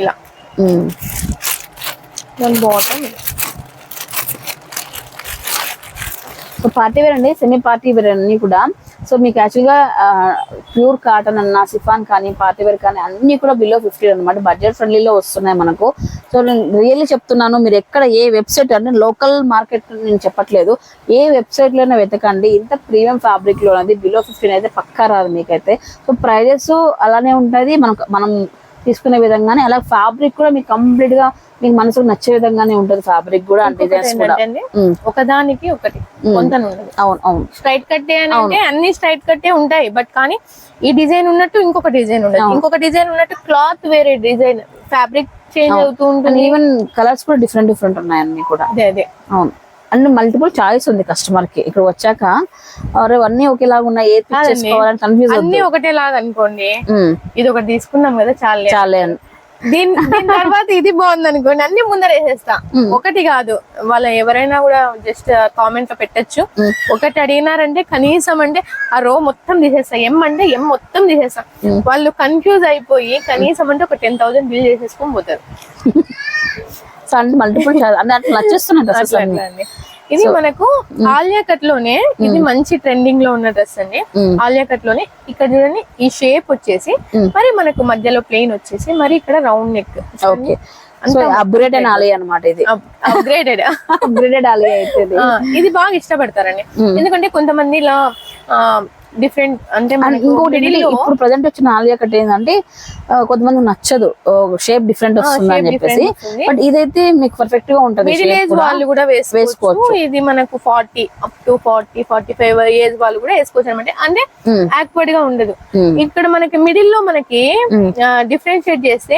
ఇలా దాని బాటమ్. సో పార్టీ వేర్ అండి, సెమీ పార్టీ వేర్ అన్ని కూడా. సో మీకు యాక్చువల్గా ప్యూర్ కాటన్ అన్న, సిఫాన్ కానీ, పార్టీ వేర్ కానీ అన్ని కూడా బిలో 15 అనమాట. బడ్జెట్ ఫ్రెండ్లీలో వస్తున్నాయి మనకు. సో నేను రియల్లీ చెప్తున్నాను, మీరు ఎక్కడ ఏ వెబ్సైట్ అంటే లోకల్ మార్కెట్ నేను చెప్పట్లేదు, ఏ వెబ్సైట్ లోనే వెతకండి. ఇంత ప్రీమియం ఫ్యాబ్రిక్ లో అనేది బిలో 15 అయితే పక్కా రాదు మీకైతే. సో ప్రైజెస్ అలానే ఉంటుంది, మనం తీసుకునే విధంగానే. అలా ఫ్యాబ్రిక్ కూడా మీకు కంప్లీట్ గా మీకు మనసుకు నచ్చే విధంగానే ఉంటుంది ఫ్యాబ్రిక్ కూడా. అంటే ఒకదానికి ఒకటి అవును స్ట్రైట్ కట్టే అంటే అన్ని స్ట్రైట్ కట్టే ఉంటాయి. బట్ కానీ ఈ డిజైన్ ఉన్నట్టు ఇంకొక డిజైన్ ఉండదు, ఇంకొక డిజైన్ ఉన్నట్టు క్లాత్ వేరే డిజైన్, ఫ్యాబ్రిక్ చేంజ్ అవుతూ ఉంటుంది. ఈవెన్ కలర్స్ కూడా డిఫరెంట్ ఉన్నాయి అన్ని కూడా. అదే అవును, అండ్ మల్టిపుల్ చాయిస్ ఉంది కస్టమర్ కి. ఇక్కడ వచ్చాక అన్ని ఒకేలాగా ఉన్నాయి, ఏది తీసుకోవాలని కన్ఫ్యూజ్. అన్ని ఒకటేలాగా అనుకోండి, ఇది ఒకటి తీసుకున్నాం కదా చాలే. దీని తర్వాత ఇది బాగుంది అనుకోండి, అన్ని ముందర వేసేస్తా. ఒకటి కాదు, వాళ్ళ ఎవరైనా కూడా జస్ట్ కామెంట్ లో పెట్టచ్చు. ఒకటి అడిగినారంటే కనీసం అంటే ఆ రో మొత్తం తీసేస్తా, ఎం అంటే ఎం మొత్తం తీసేస్తా. వాళ్ళు కన్ఫ్యూజ్ అయిపోయి కనీసం అంటే ఒక 10,000 బిల్ చేసేసుకొని పోతారు. సో అంటే మల్టిపుల్ అంటే అట్లా నచ్చేస్తున్నాయి. ఇది మనకు ఆలియా కట్ లోనే, ఇది మంచి ట్రెండింగ్ లో ఉన్న డ్రెస్ అండి. ఆలియా కట్ లోనే ఇక్కడ చూడండి, ఈ షేప్ వచ్చేసి మరి మనకు మధ్యలో ప్లెయిన్ వచ్చేసి మరి ఇక్కడ round neck. Okay, upgraded Alia అన్నమాట. ఇది అప్గ్రేడెడ్ ఆలియా అయితే ఇది బాగా ఇష్టపడతారండి. ఎందుకంటే కొంతమంది ఇలా డిఫరెంట్ అంటే ఇంకోటి ఇప్పుడు ప్రజెంట్ వచ్చిన ఆలియా కట్ ఏంటంటే కొంతమంది నచ్చదు, షేప్ డిఫరెంట్ వస్తుంది అని చెప్పేసి. బట్ ఇదైతే మీకు పర్ఫెక్ట్ గా ఉంటది. మిడిల్ ఏజ్ వాళ్ళు కూడా వేసుకోవచ్చు. ఇది మనకు 40 up to 40-45 ఏజ్ వాళ్ళు కూడా వేసుకోవచ్చు అనమాట. అంటే యాక్వర్డ్ గా ఉండదు. ఇక్కడ మనకి మిడిల్ లో మనకి డిఫరెన్షియేట్ చేస్తే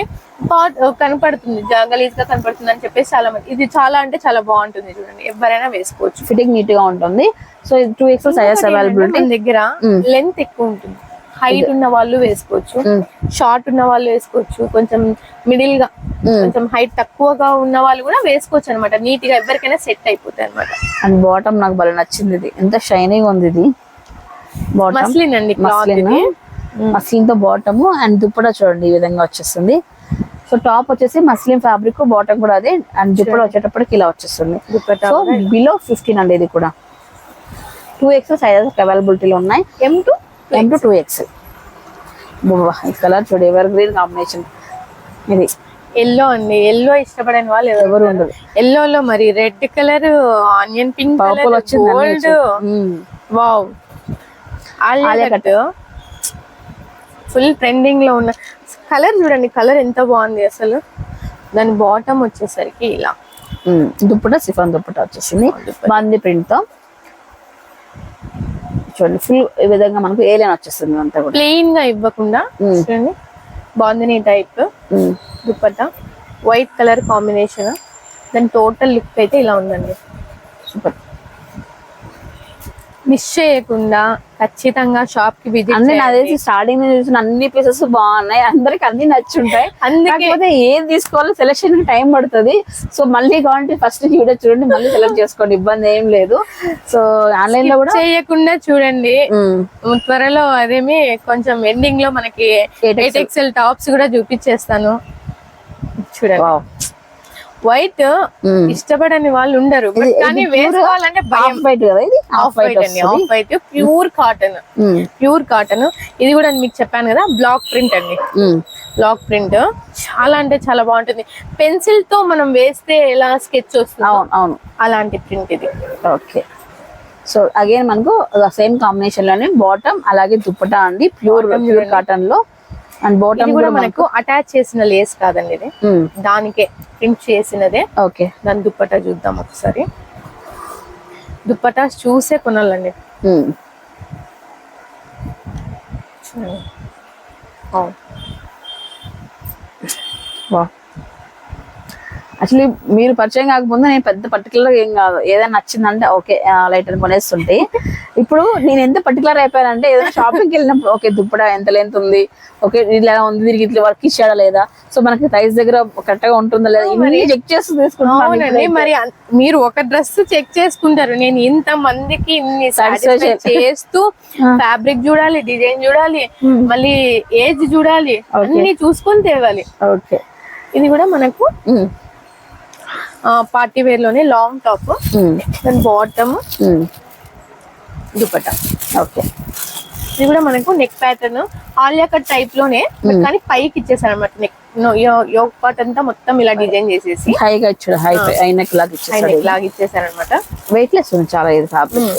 కనపడుతుంది, గలీజ్ గా కనపడుతుంది అని చెప్పేసి చాలా మంది. ఇది చాలా అంటే చాలా బాగుంటుంది చూడండి, ఎవరైనా వేసుకోవచ్చు. ఫిట్టింగ్ నీట్ గా ఉంటుంది. సో 2X సైజెస్ అవైలబిలిటీ దగ్గర లెంత్ ఎక్కువ ఉంటుంది. హైట్ ఉన్న వాళ్ళు వేసుకోవచ్చు, షార్ట్ ఉన్న వాళ్ళు వేసుకోవచ్చు, కొంచెం మిడిల్ గా కొంచెం హైట్ తక్కువగా ఉన్న వాళ్ళు కూడా వేసుకోవచ్చు అనమాట. నీట్ గా ఎవరికైనా సెట్ అయిపోతాయి అనమాట. అండ్ బాటమ్ నాకు భలే నచ్చింది, ఇది ఎంత షైనీగా ఉంది. ఇది బాటమ్ మస్లిన్ అండి, క్లాత్ ఇది. మస్లిన్ తో బాటమ్ అండ్ దుప్పటా చూడండి ఈ విధంగా వచ్చేస్తుంది. సో టాప్ వచ్చేసి మస్లిన్ ఫ్యాబ్రిక్, బాటమ్ కూడా అదే, అండ్ దుప్పటా వచ్చేటప్పటికి ఇలా వచ్చేస్తుంది. దుపట్టా సో బిలో 15 అండి. ఇది కూడా 2X సైజెస్ అవైలబిలిటీలో ఉన్నాయి. M to 2X. ఈ కలర్ చూడు, ఎవర్ గ్రీన్ కాంబినేషన్. ఇది ఎల్లో అండి, ఎల్లో ఇష్టపడని వాళ్ళు ఎవరు ఉండదు. ఎల్లో లో మరి red colour, onion pink purple వచ్చింది, gold. Wow, Alia cut full trending లో ఉన్న కలర్ చూడండి. కలర్ ఎంత బాగుంది అసలు. దాని బాటమ్ వచ్చేసరికి ఇలా దుప్పటా సిఫాన్ దుప్పటా వచ్చేసింది బాంది ప్రింట్ తో. చూడండి ఫుల్ ఈ విధంగా మనకు ఏలియన్ వచ్చేస్తుంది అంతా కూడా. ప్లెయిన్ గా ఇవ్వకుండా చూడండి bandhani type dupatta, white colour combination. దాని టోటల్ లుక్ అయితే ఇలా ఉందండి. సూపర్. మిస్ చేయకుండా ఖచ్చితంగా షాప్ కి విజిట్ అన్ని నా తెలిసి స్టార్టింగ్ నుంచి చూసిన అన్ని పీసెస్ బాగున్నాయి, అందరికి అన్ని నచ్చుంటాయి. కాకపోతే ఏది తీసుకోవాలో సెలెక్షన్ కి టైం పడుతుంది. సో మళ్ళీ కావాలంటే ఫస్ట్ వీడియో చూడండి, మళ్ళీ సెలెక్ట్ చేసుకోండి, ఇబ్బంది ఏం లేదు. సో ఆన్లైన్ లో కూడా చేయకుండా చూడండి. త్వరలో అదేమి కొంచెం ఎండింగ్ లో మనకి 8XL టాప్స్ కూడా చూపించేస్తాను చూడండి. వైట్ ఇష్టపడని వాళ్ళు ఉండరు, కానీ వేసుకోవాలంటే భయం. వైట్ కదా ఇది, ఆఫ్ వైట్ అండి, off white pure cotton. Pure cotton. ఇది కూడా మీకు చెప్పాను కదా, బ్లాక్ ప్రింట్ అండి. బ్లాక్ ప్రింట్ చాలా అంటే చాలా బాగుంటుంది. పెన్సిల్ తో మనం వేస్తే ఎలా స్కెచ్ వస్తుంది, అవును అలాంటి ప్రింట్ ఇది. ఓకే. సో అగైన్ మనకు సేమ్ కాంబినేషన్ లోనే బాటమ్ అలాగే దుప్పటా అండి, ప్యూర్ కాటన్ లో. అండ్ బాటమ్ కూడా మనకు అటాచ్ చేసిన లేస్ కాదండి, ఇది దానికే ప్రింట్ చేసినదే. ఓకే. దాని దుప్పటా చూద్దాం ఒకసారి. దుప్పటా చూసే కొనాలండి. యాక్చువల్లీ మీరు పరిచయం కాకపోతే నేను పెద్ద పర్టికులర్ ఏం కాదు, ఏదైనా నచ్చిందంటే ఓకే లైట్ అని కొనేస్తుంటే. ఇప్పుడు నేను ఎంత పర్టికులర్ అయిపోయానంటే ఏదైనా షాపింగ్కి వెళ్ళినప్పుడు ఓకే దుప్పటా ఎంత లెంత్ ఉంది, ఓకే ఇలా ఉంది, దీనికి ఇట్లా వర్క్ ఇచ్చాడా లేదా, సో మనకి ప్రైస్ దగ్గర కరెక్ట్ గా ఉంటుందా లేదా, ఇవన్నీ చెక్ చేస్తూ తీసుకుంటాను. మరి మీరు ఒక డ్రెస్ చెక్ చేసుకుంటారు, నేను ఇంత మందికి ఇన్ని చేస్తూ ఫ్యాబ్రిక్ చూడాలి, డిజైన్ చూడాలి, మళ్ళీ ఏజ్ చూడాలి, అన్ని చూసుకొని తేవాలి. ఓకే. ఇది కూడా మనకు పార్టీ వేర్ లోనే లాంగ్ టాప్, దాని బాటమ్ దుపట్టా. ఓకే. ఇది కూడా మనకు neck pattern Alia cut type లోనే, కానీ పైకి ఇచ్చేసారు అనమాట. నెక్ యోగ్ పార్ట్ అంతా మొత్తం ఇలా డిజైన్ చేసేసి హైగా ఇచ్చాడు, హై నెక్ లాగా ఇచ్చేసారు అనమాట. వెయిట్ లెస్ ఉంది చాలా, ఇది ఫ్యాబ్రిక్.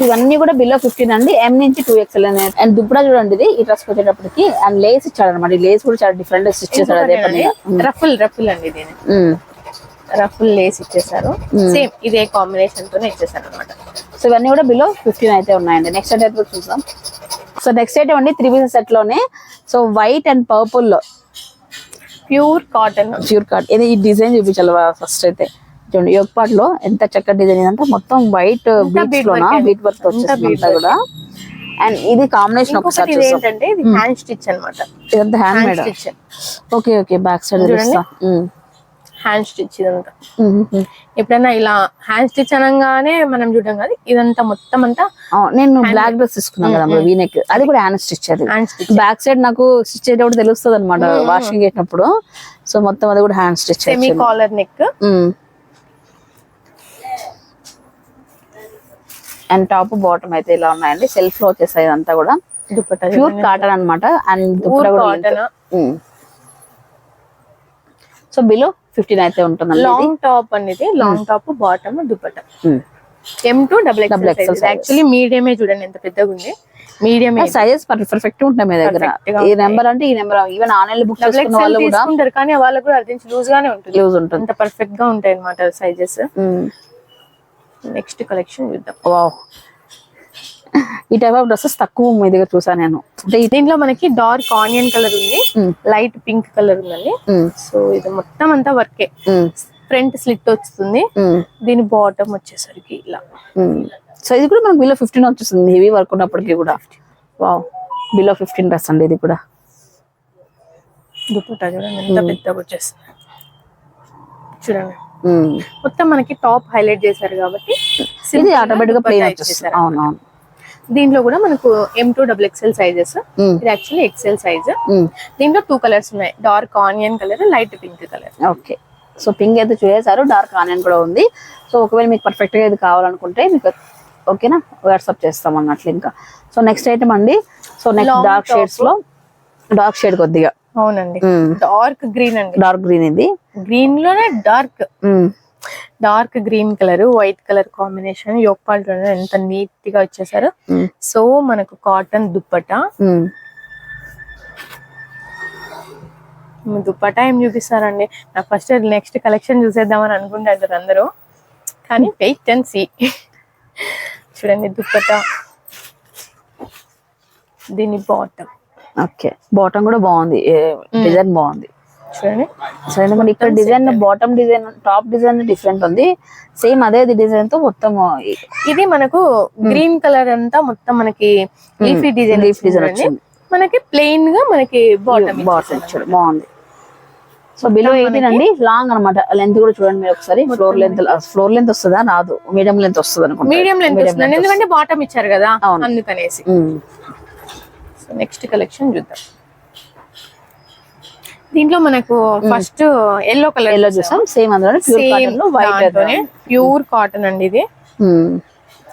ఇవన్నీ కూడా బిలో 15 అండి. M నుంచి 2XL. అండ్ దుప్పటా చూడండి, ఇది ఈ డ్రెస్ వచ్చేటప్పటికి అండ్ లేస్ ఇచ్చాడు అనమాట. ఈ లేస్ కూడా చాలా డిఫరెంట్ స్టిచ్ చేశాడు. అదే రఫుల్ అండి, దీని రఫుల్ లేస్ ఇచ్చేసారు. సేమ్ ఇదే కాంబినేషన్ తోనే ఇచ్చేసారు అనమాట. సో ఇవన్నీ కూడా బిలో 15 అయితే ఉన్నాయండి. నెక్స్ట్ అయితే చూద్దాం. సో నెక్స్ట్ ఐటమ్ అండి 3 పీసెస్ సెట్ లోనే. సో వైట్ అండ్ పర్పుల్ లో ప్యూర్ కాటన్. ఇది ఈ డిజైన్ చూపించాలి ఫస్ట్ అయితే. చూడండి యోగ్ పార్ట్ లో ఎంత చక్కటి డిజైన్ ఇదంతా మొత్తం వైట్ బీట్ వర్క్ వచ్చేసి కూడా. అండ్ ఇది కాంబినేషన్ ఒకసారి ఏంటంటే ఇది హ్యాండ్ స్టిచ్ అన్నమాట. ఇదంతా hand made. Okay. Back side hand stitch ఇదంతా. ఎప్పుడైనా ఇలా హ్యాండ్ స్టిచ్ అనగానే మనం చూడడం కాదు, ఇదంతా మొత్తం అంతా. నేను బ్లాక్ డ్రెస్ తీసుకున్నాను కదా వీనెక్, అది కూడా హ్యాండ్ స్టిచ్. అది బ్యాక్ సైడ్ నాకు స్టిచ్ అయ్యేటప్పుడు తెలుస్తుంది అనమాట వాషింగ్ చేసినప్పుడు. సో మొత్తం అది కూడా hand stitch. Semi collar neck. And top bottom అయితే ఇలా ఉన్నాయండి. సెల్ఫ్ లో వచ్చేసాయి ఇదంతా కూడా. దుపట్టా ప్యూర్ కాటన్ అనమాట. అండ్ దుపట్టా కూడా సో బిలో 15 అయితే ఉంటుంది. లాంగ్ టాప్ అనేది, long top bottom dupatta. M to XXL. Actually మీడియమే చూడండి ఎంత పెద్దగా ఉంది. మీడియం సైజ్ పర్ఫెక్ట్ ఉంటాయి మీ దగ్గర. ఈ నెంబర్ అంటే ఈ నెంబర్ ఈవెన్ ఆన్లైన్ లో బుక్ చేసుకున్న వాళ్ళు కూడా తీసుకుంటారు, కానీ వాళ్ళకి కూడా అర్థం లూజ్ గానే ఉంటుంది. అంత పర్ఫెక్ట్ గా ఉంటాయి అన్నమాట సైజెస్. నెక్స్ట్ కలెక్షన్ చూద్దాం. వావ్, ఈ టైప్ ఆఫ్ డ్రెస్సెస్ తక్కువ మీ దగ్గర చూసాను నేను. అంటే దీంట్లో మనకి డార్క్ ఆనియన్ కలర్ ఉంది, లైట్ పింక్ కలర్ ఉందండి. సో ఇది మొత్తం అంతా వర్కే. ఫ్రంట్ స్లిట్ వస్తుంది. దీని బాటమ్ వచ్చేసరికి ఇలా. సో ఇది కూడా మనకు బిలో 15 వచ్చేస్తుంది హెవీ వర్క్ ఉన్నప్పటికీ కూడా. వావ్, బిలో 15% ఇది కూడా. దుపట్టా చూడండి ఎంత పెద్దగా వచ్చేస్తుంది చూడండి. మొత్తం మనకి టాప్ హైలైట్ చేశారు కాబట్టి ఇది ఆటోమేటిక్ గా ప్లేన్ వచ్చేస్తుంది. అవునవును. దీంట్లో కూడా మనకు M2 XXL సైజెస్. ఇది యాక్చువల్లీ XL సైజ్. దీంట్లో 2 కలర్స్ ఉన్నాయి, dark onion colour, light pink colour. Okay, so pink అయితే చూసేసారు, డార్క్ ఆనియన్ కూడా ఉంది. సో ఒకవేళ మీకు పర్ఫెక్ట్ గా ఇది కావాలనుకుంటే మీకు ఓకేనా వాట్సాప్ చేస్తాం అన్నట్లు. ఇంకా సో నెక్స్ట్ ఐటమ్ అండి. సో నెక్స్ట్ డార్క్ షేడ్స్ లో డార్క్ షేడ్ కొద్దిగా. అవునండి, డార్క్ గ్రీన్ అండి. డార్క్ గ్రీన్ ఇది. గ్రీన్ లోనే dark green colour, white colour combination. Yoke పాల్ట్ ఎంత నీట్ గా వచ్చేసారు. సో మనకు కాటన్ దుప్పటా. దుప్పటా ఏం చూపిస్తారండి, నాకు ఫస్ట్ నెక్స్ట్ కలెక్షన్ చూసేద్దామని అనుకుంటారు అందరూ, కానీ వెయిట్ అండ్ సీ. చూడండి దుప్పటా, దీని బాటమ్. ఓకే, బాటమ్ కూడా బాగుంది, డిజైన్ బాగుంది చూడండి. సో ఎందుకంటే ఇక్కడ design bottom design top design different ఉంది. సేమ్ అదే డిజైన్ తో మొత్తం ఇది మనకు గ్రీన్ కలర్ అంతా మొత్తం మనకి లీఫీ డిజైన్ వచ్చింది. మనకి ప్లెయిన్ గా మనకి బాటమ్ బాగుంది. సో బిలో 18 అండి, లాంగ్ అనమాట. లెంత్ కూడా చూడండి మీరు ఒకసారి. ఫ్లోర్ లెంత్ వస్తుందా, రాదు, మీడియం లెంత్ వస్తుంది అనుకుంటా. మీడియం లెంత్ వస్తుంది ఎందుకంటే బాటమ్ ఇచ్చారు కదా అందుకనేసి. నెక్స్ట్ కలెక్షన్ చూద్దాం. దీంట్లో మనకు ఫస్ట్ ఎల్లో కలర్ చూసాం. సేమ్ అందులో ప్యూర్ కాటన్ అండి. ఇది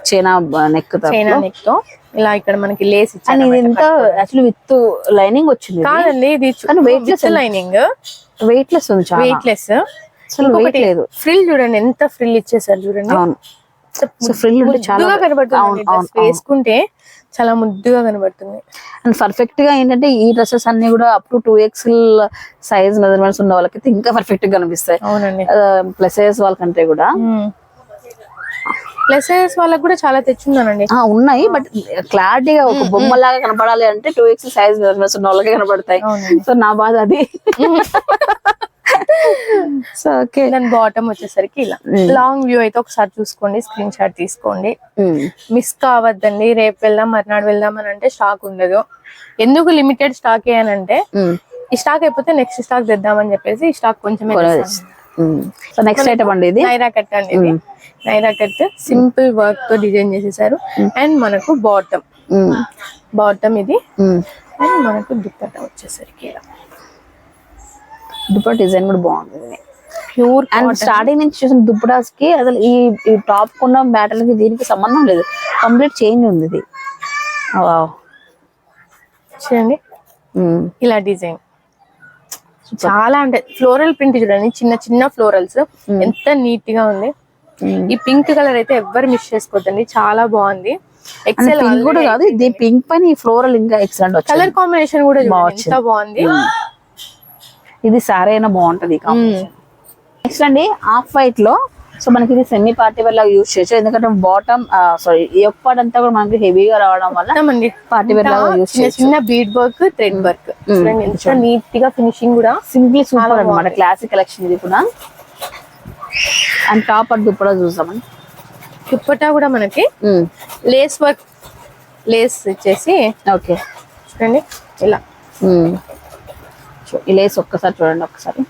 చైనా నెక్ తో ఇలా ఇక్కడ మనకి లేస్ ఇచ్చారు. ఇది ఇంత యాక్చువల్లీ విత్ లైనింగ్ వచ్చింది కాదండి, ఇది వెయిట్ లైనింగ్, వెయిట్ లెస్ ఉంది, చాలా వెయిట్ లెస్. వెయిట్ లేదు. ఫ్రిల్ చూడండి ఎంత ఫ్రిల్ ఇచ్చేసారు చూడండి. ఫ్రిల్ ఉంటే చాలా కనబడుతుంది, వేసుకుంటే చాలా ముద్దుగా కనబడుతుంది. అండ్ పర్ఫెక్ట్ గా ఏంటంటే ఈ డ్రెస్సెస్ అన్ని కూడా up to 2XL size measurements ఉన్న వాళ్ళకైతే ఇంకా పర్ఫెక్ట్ గా కనిపిస్తాయి. అవునండి, ప్లస్ సైజ్ వాళ్ళకంటే కూడా. ప్లస్ సైజ్ వాళ్ళకి కూడా చాలా తెచ్చున్నానండి. ఉన్నాయి, బట్ క్లారిటీగా ఒక బొమ్మలాగా కనపడాలి అంటే 2XL సైజ్ మెజర్మెంట్స్ ఉన్న వాళ్ళకే కనపడతాయి. సో నా బాధ అది. సో ఓకే, దాని బాటమ్ వచ్చేసరికి ఇలా లాంగ్ వ్యూ అయితే ఒకసారి చూసుకోండి, స్క్రీన్ షాట్ తీసుకోండి. మిస్ కావద్దండి. రేపు వెళ్దాం మర్నాడు వెళ్దాం అని అంటే స్టాక్ ఉండదు. ఎందుకు లిమిటెడ్ స్టాక్ అంటే ఈ స్టాక్ అయిపోతే నెక్స్ట్ స్టాక్ తెద్దామని చెప్పేసి ఈ స్టాక్ కొంచెమే. సో నెక్స్ట్ ఐటమ్ అండి, ఇది నైరా కట్ అండి. ఇది నైరా కట్ సింపుల్ వర్క్ తో డిజైన్ చేసేసారు. అండ్ మనకు బాటమ్ ఇది. అండ్ మనకు దుప్పట్టా వచ్చేసరికి ఇలా దుప్పట్టా డిజైన్ కూడా బాగుంది, ప్యూర్. అండ్ స్టార్టింగ్ నుంచి చూసిన దుప్పటాస్ కి అసలు ఈ టాప్ కున్న బ్యాటల్ కి దీనికి సంబంధం లేదు, కంప్లీట్ చేంజ్ ఉంది ఇది. చూడండి ఇలా డిజైన్ చాలా అంటే ఫ్లోరల్ ప్రింట్ చూడండి, చిన్న చిన్న ఫ్లోరల్స్ ఎంత నీట్ గా ఉంది. ఈ పింక్ కలర్ అయితే ఎవ్వరు మిస్ చేసుకోవద్దండి, చాలా బాగుంది. ఎక్సెల్ కూడా కాదు, ఇది పింక్ పైన ఈ ఫ్లోరల్ ఇంకా ఎక్సలెంట్ కలర్ కాంబినేషన్ కూడా ఎంత బాగుంది. ఇది సారీ అయినా బాగుంటది. నెక్స్ట్ అండి ఆఫ్ వైట్ లో. సో మనకి ఇది సెమీ పార్టీ వేర్ లాగా యూజ్ చేయొచ్చు, ఎందుకంటే బాటమ్ సారీ ఎప్పటి అంతా కూడా మనకి హెవీగా రావడం వల్ల పార్టీ వేర్ లాగా యూజ్ చేయొచ్చు. చిన్న బీడ్ వర్క్, థ్రెడ్ వర్క్ ఎంత నీట్ గా ఫినిషింగ్ కూడా సింప్లీ సూపర్ అన్నమాట. క్లాసిక్ కలెక్షన్ ఇది కూడా. అండ్ టాప్ అట్ దుప్పటా చూసామని. దుప్పటా కూడా మనకి లేస్ వర్క్, లేస్ ఇచ్చేసి. ఓకే చూడండి ఇలా ఈ లేస్ ఒక్కసారి చూడండి ఒకసారి.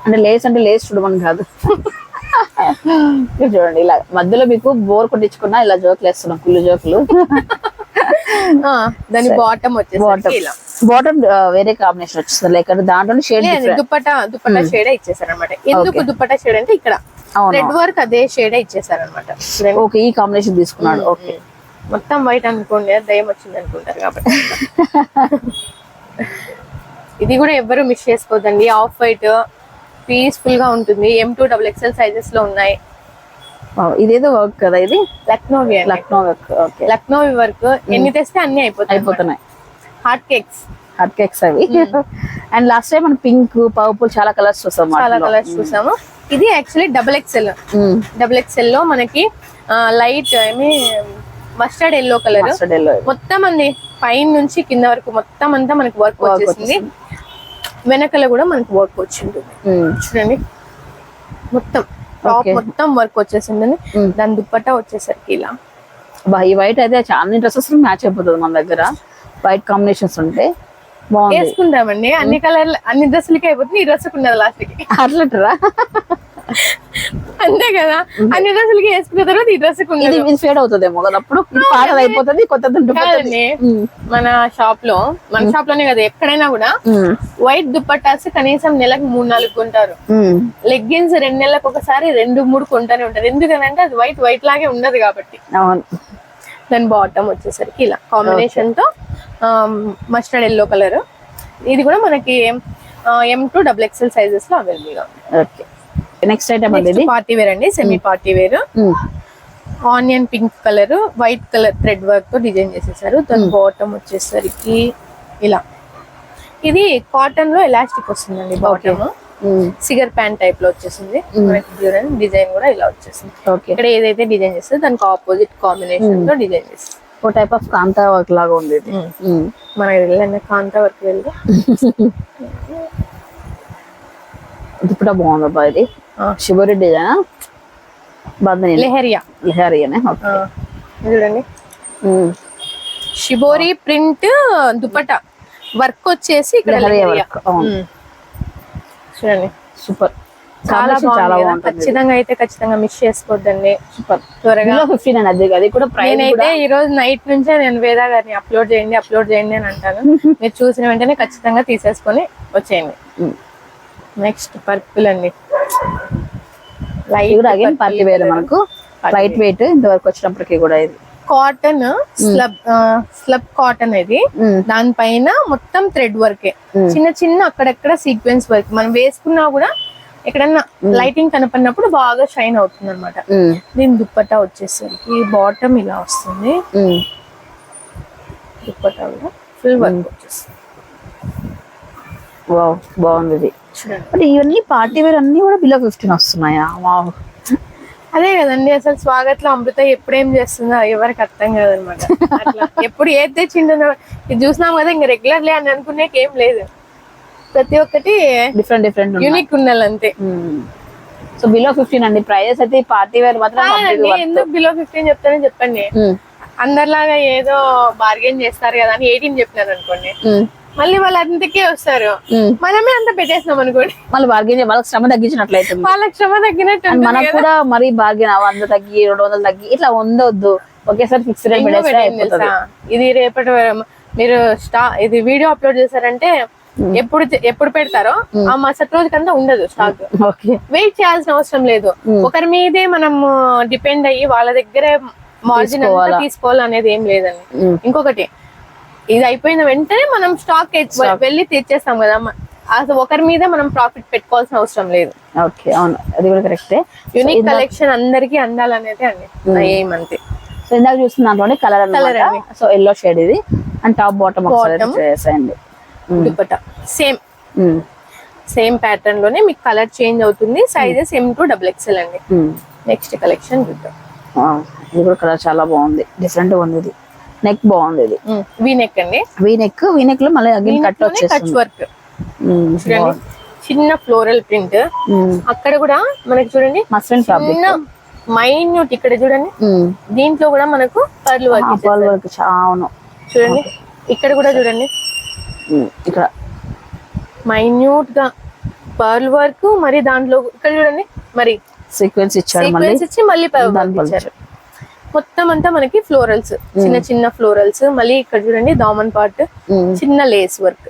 అంటే లేస్ చూడమని కాదు, చూడండి ఇలా మధ్యలో మీకు బోర్ కొట్టించుకున్నా ఇలా జోకులు వేస్తున్నాం, కుళ్ళు జోకులు. దాని బాటమ్ వచ్చేసి బాటమ్ వేరే కాంబినేషన్ వచ్చేస్తుంది, లైక్ దాంట్లో షేడ్ దుప్పటా షేడ్ ఇచ్చేసారు అనమాట. ఎందుకు దుప్పటా షేడ్ అంటే ఇక్కడ రెడ్ వర్క్ అదే షేడ్ ఇచ్చేసారు అనమాట. ఓకే, ఈ కాంబినేషన్ తీసుకున్నాడు. ఓకే, మొత్తం వైట్ అనుకోండి, దయ్యం వచ్చింది అనుకుంటారు కాబట్టి. ఇది కూడా ఎవ్వరు మిస్ చేసుకోవద్దండి. ఆఫ్ వైట్ పీస్ఫుల్ గా ఉంటుంది. M2 XXL సైజెస్ లో ఉన్నాయి. ఇదేదో వర్క్ కదా, ఇది Lucknowi work. Okay, Lucknowi work ఎన్ని తెస్తే అన్ని అయిపోతున్నాయి. హాట్ కేక్స్ అవి. అండ్ లాస్ట్ టైం మనం పింక్, పర్పుల్ చాలా కలర్స్ చూసాము. ఇది యాక్చువల్లీ XXL లో మనకి లైట్ మస్టర్డ్ ఎల్లో కలర్. మొత్తం అండి పైన నుంచి కింద వరకు మొత్తం అంతా మనకి వర్క్ వచ్చేసింది. వెనకల కూడా మనకి వర్క్ వచ్చి ఉంటుంది చూడండి. మొత్తం టాప్ Okay. మొత్తం వర్క్ వచ్చేసింది. దాని దుప్పట్టా వచ్చేసరికి ఇలా. ఈ వైట్ అయితే చాలా డ్రెస్సెస్ మ్యాచ్ అయిపోతుంది మన దగ్గర, వైట్ కాంబినేషన్స్ ఉంటే బాగుంది. వేసుకుంటామండి అన్ని కలర్లు, అన్ని డ్రెస్సులకి అయిపోతుంది, ఈ డ్రెస్ ఉన్నది లాస్ట్ కి. అట్లట్రా అంతే కదా, అన్ని డ్రెస్సులకి వేసుకున్న తర్వాత ఈ డ్రెస్ ఇది ఫేడ్ అవుతుందేమో కదా, అప్పుడు పాతది అయిపోతుంది, కొత్తది కాదండి. మన షాప్ లోనే కదా ఎక్కడైనా కూడా వైట్ దుప్పట్టాస్ కనీసం నెలకు 3-4 కొంటారు. లెగ్గిన్స్ 2 నెలలకు ఒకసారి 2-3 కొంటానే ఉంటారు. ఎందుకంటే అది వైట్ లాగే ఉండదు కాబట్టి. అవును. దాని బాటమ్ వచ్చేసరికి ఇలా కాంబినేషన్ తో మస్టర్డ్ ఎల్లో కలర్. ఇది కూడా మనకి M2 XXL సైజెస్ లో అవైలబుల్ గా ఉంది. ఓకే, నెక్స్ట్ ఐటమ్ అండి, ఇది పార్టీ వేర్ అండి, semi party wear. Onion pink colour, white colour thread work తో డిజైన్ చేసేసారు. దాని బాటమ్ వచ్చేసరికి ఇలా. ఇది కాటన్ లో ఎలాస్టిక్ వస్తుందండి బాటమ్. సిగర్ ప్యాంట్ టైప్ లో వచ్చేసింది. డిజైన్ కూడా ఇలా వచ్చేసింది. ఇక్కడ ఏదైతే డిజైన్ చేస్తే దానికి ఆపోజిట్ కాంబినేషన్ తో డిజైన్ చేస్తుంది. ఒక టైప్ ఆఫ్ కాంతా వర్క్ లాగా ఉంది ఇది. మనకి వెళ్ళండి కాంతా వర్క్ వెళ్తే దుప్పటా బాగుంది అబ్బా, ఇది షిబోరి డిజైన్, బంధని లెహరియా చూడండి. షిబోరి ప్రింట్ దుపట్టా వర్క్ వచ్చేసి ఇక్కడ వర్క్. చూడండి, సూపర్, చాలా బాగుంది. ఖచ్చితంగా మిస్ చేసుకోవద్దండి. సూపర్. త్వరగా 15 అని అది కూడా ప్రైస్. నేనైతే ఈ రోజు నైట్ నుంచే నేను వేదా గారిని అప్లోడ్ చేయండి అని అంటాను. మీరు చూసిన వెంటనే ఖచ్చితంగా తీసేసుకొని వచ్చేయండి. నెక్స్ట్ పర్పుల్ అండి, లైట్ పార్టీ వేర్, మనకు లైట్ వెయిట్ ఇంతవరకు వచ్చినప్పటికీ కూడా ఇది కాటన్ స్లబ్ కాటన్. ఇది దానిపైన మొత్తం థ్రెడ్ వర్కే, చిన్న అక్కడక్కడ సీక్వెన్స్ వర్క్. మనం వేసుకున్నా కూడా ఎక్కడన్నా లైటింగ్ కనపడినప్పుడు బాగా షైన్ అవుతుంది అనమాట. దీని దుప్పట్టా వచ్చేసరికి బాటమ్ ఇలా వస్తుంది, దుప్పట్టా కూడా ఫుల్ వర్క్ వచ్చేస్తుంది. వావ్, బాగుంది ఇది. అంటే ఇవన్నీ పార్టీ వేర్ అన్ని కూడా బిలో 15 వస్తున్నాయా? వావ్, అదే కదండి. అసలు స్వాగత్లో అమృత ఎప్పుడేం చేస్తుందో ఎవరికి అర్థం కాదనమాట. అట్లా ఎప్పుడు ఏది తెచ్చిండో ఇది చూసినాం కదా, ఇంకా రెగ్యులర్లీ అని అనుకునేకి ఏం లేదు. ప్రతి ఒక్కటి డిఫరెంట్ యూనిక్ ఉండాలి అంతే. సో బిలో 15 అండి ప్రైజెస్ అయితే. పార్టీ వేర్ మాత్రం ఎందుకు బిలో 15 చెప్తానని చెప్పండి. అందరిలాగా ఏదో బార్గెన్ చేస్తారు కదా అని 18 చెప్పినారు అనుకోండి, మళ్ళీ వాళ్ళు అంతకే వస్తారు. మనమే అంత పెట్టేసినాం అనుకోండి, మళ్ళీ బార్గెన్ వాళ్ళకి శ్రమ తగ్గించినట్లయితే, వాళ్ళకి శ్రమ తగ్గినట్టు మనకు కూడా మరి బార్గెన్ 100 తగ్గి 200 తగ్గి ఇట్లా ఉండొద్దు. ఒకేసారి ఫిక్స్ రేట్ పెట్టేస్తే ఇది రేపటి మీరు ఇది వీడియో అప్లోడ్ చేశారంటే ఎప్పుడు పెడతారో ఆ మరుసటి రోజుకంతా ఉండదు స్టాక్. వెయిట్ చేయాల్సిన అవసరం లేదు. ఒకరి మీదే మనం డిపెండ్ అయ్యి వాళ్ళ దగ్గరే మార్జిన్ అంతా తీసుకోవాలనేది ఏం లేదండి. ఇంకొకటి, ఇది అయిపోయిన వెంటనే మనం స్టాక్ వెళ్ళి తెచ్చేస్తాం కదా, అసలు ఒకరి మీద మనం ప్రాఫిట్ పెట్టుకోవాల్సిన అవసరం లేదు. ఓకే, అవును, అది కూడా కరెక్టే. యూనిక్ కలెక్షన్ అందరికి అందాలనేది అండి ఏమంతే. సో ఇందాక చూస్తున్న దాంట్లోనే కలర్ అండి. సో ఎల్లో షేడ్ ఇది, అండ్ టాప్ బాటమ్ చేసేయండి. దుపట్టా సేమ్ ప్యాటర్న్ లోనే మీకు కలర్ చేంజ్ అవుతుంది. సైజెస్ M2 XXL అండి. నెక్స్ట్ కలెక్షన్ చూద్దాం. ఇది కూడా కలర్ చాలా బాగుంది, డిఫరెంట్ ఉంది. ఇది నెక్ బాగుంది, ఇది వీ నెక్ అండి. వీ నెక్ లో మళ్ళీ అగైన్ కట్ వచ్చేస్తుంది, వర్క్. చిన్న ఫ్లోరల్ ప్రింట్. అక్కడ కూడా మనకి చూడండి మస్లిన్ ఫ్యాబ్రిక్ మైన్యూట్. ఇక్కడ చూడండి, దీంట్లో కూడా మనకు పర్ల్ వర్క్ చాను చూడండి. ఇక్కడ కూడా చూడండి, ఇక్కడ మైన్యూట్ గా పర్ల్ వర్క్. మరి దాంట్లో ఇక్కడ చూడండి, మరి సీక్వెన్స్ ఇచ్చారు, ఇచ్చి మళ్ళీ పర్ల్ వర్క్ ఇచ్చారు. మొత్తం అంతా మనకి ఫ్లోరల్స్, చిన్న ఫ్లోరల్స్. మళ్ళీ ఇక్కడ చూడండి దామన్ పార్ట్, చిన్న lace work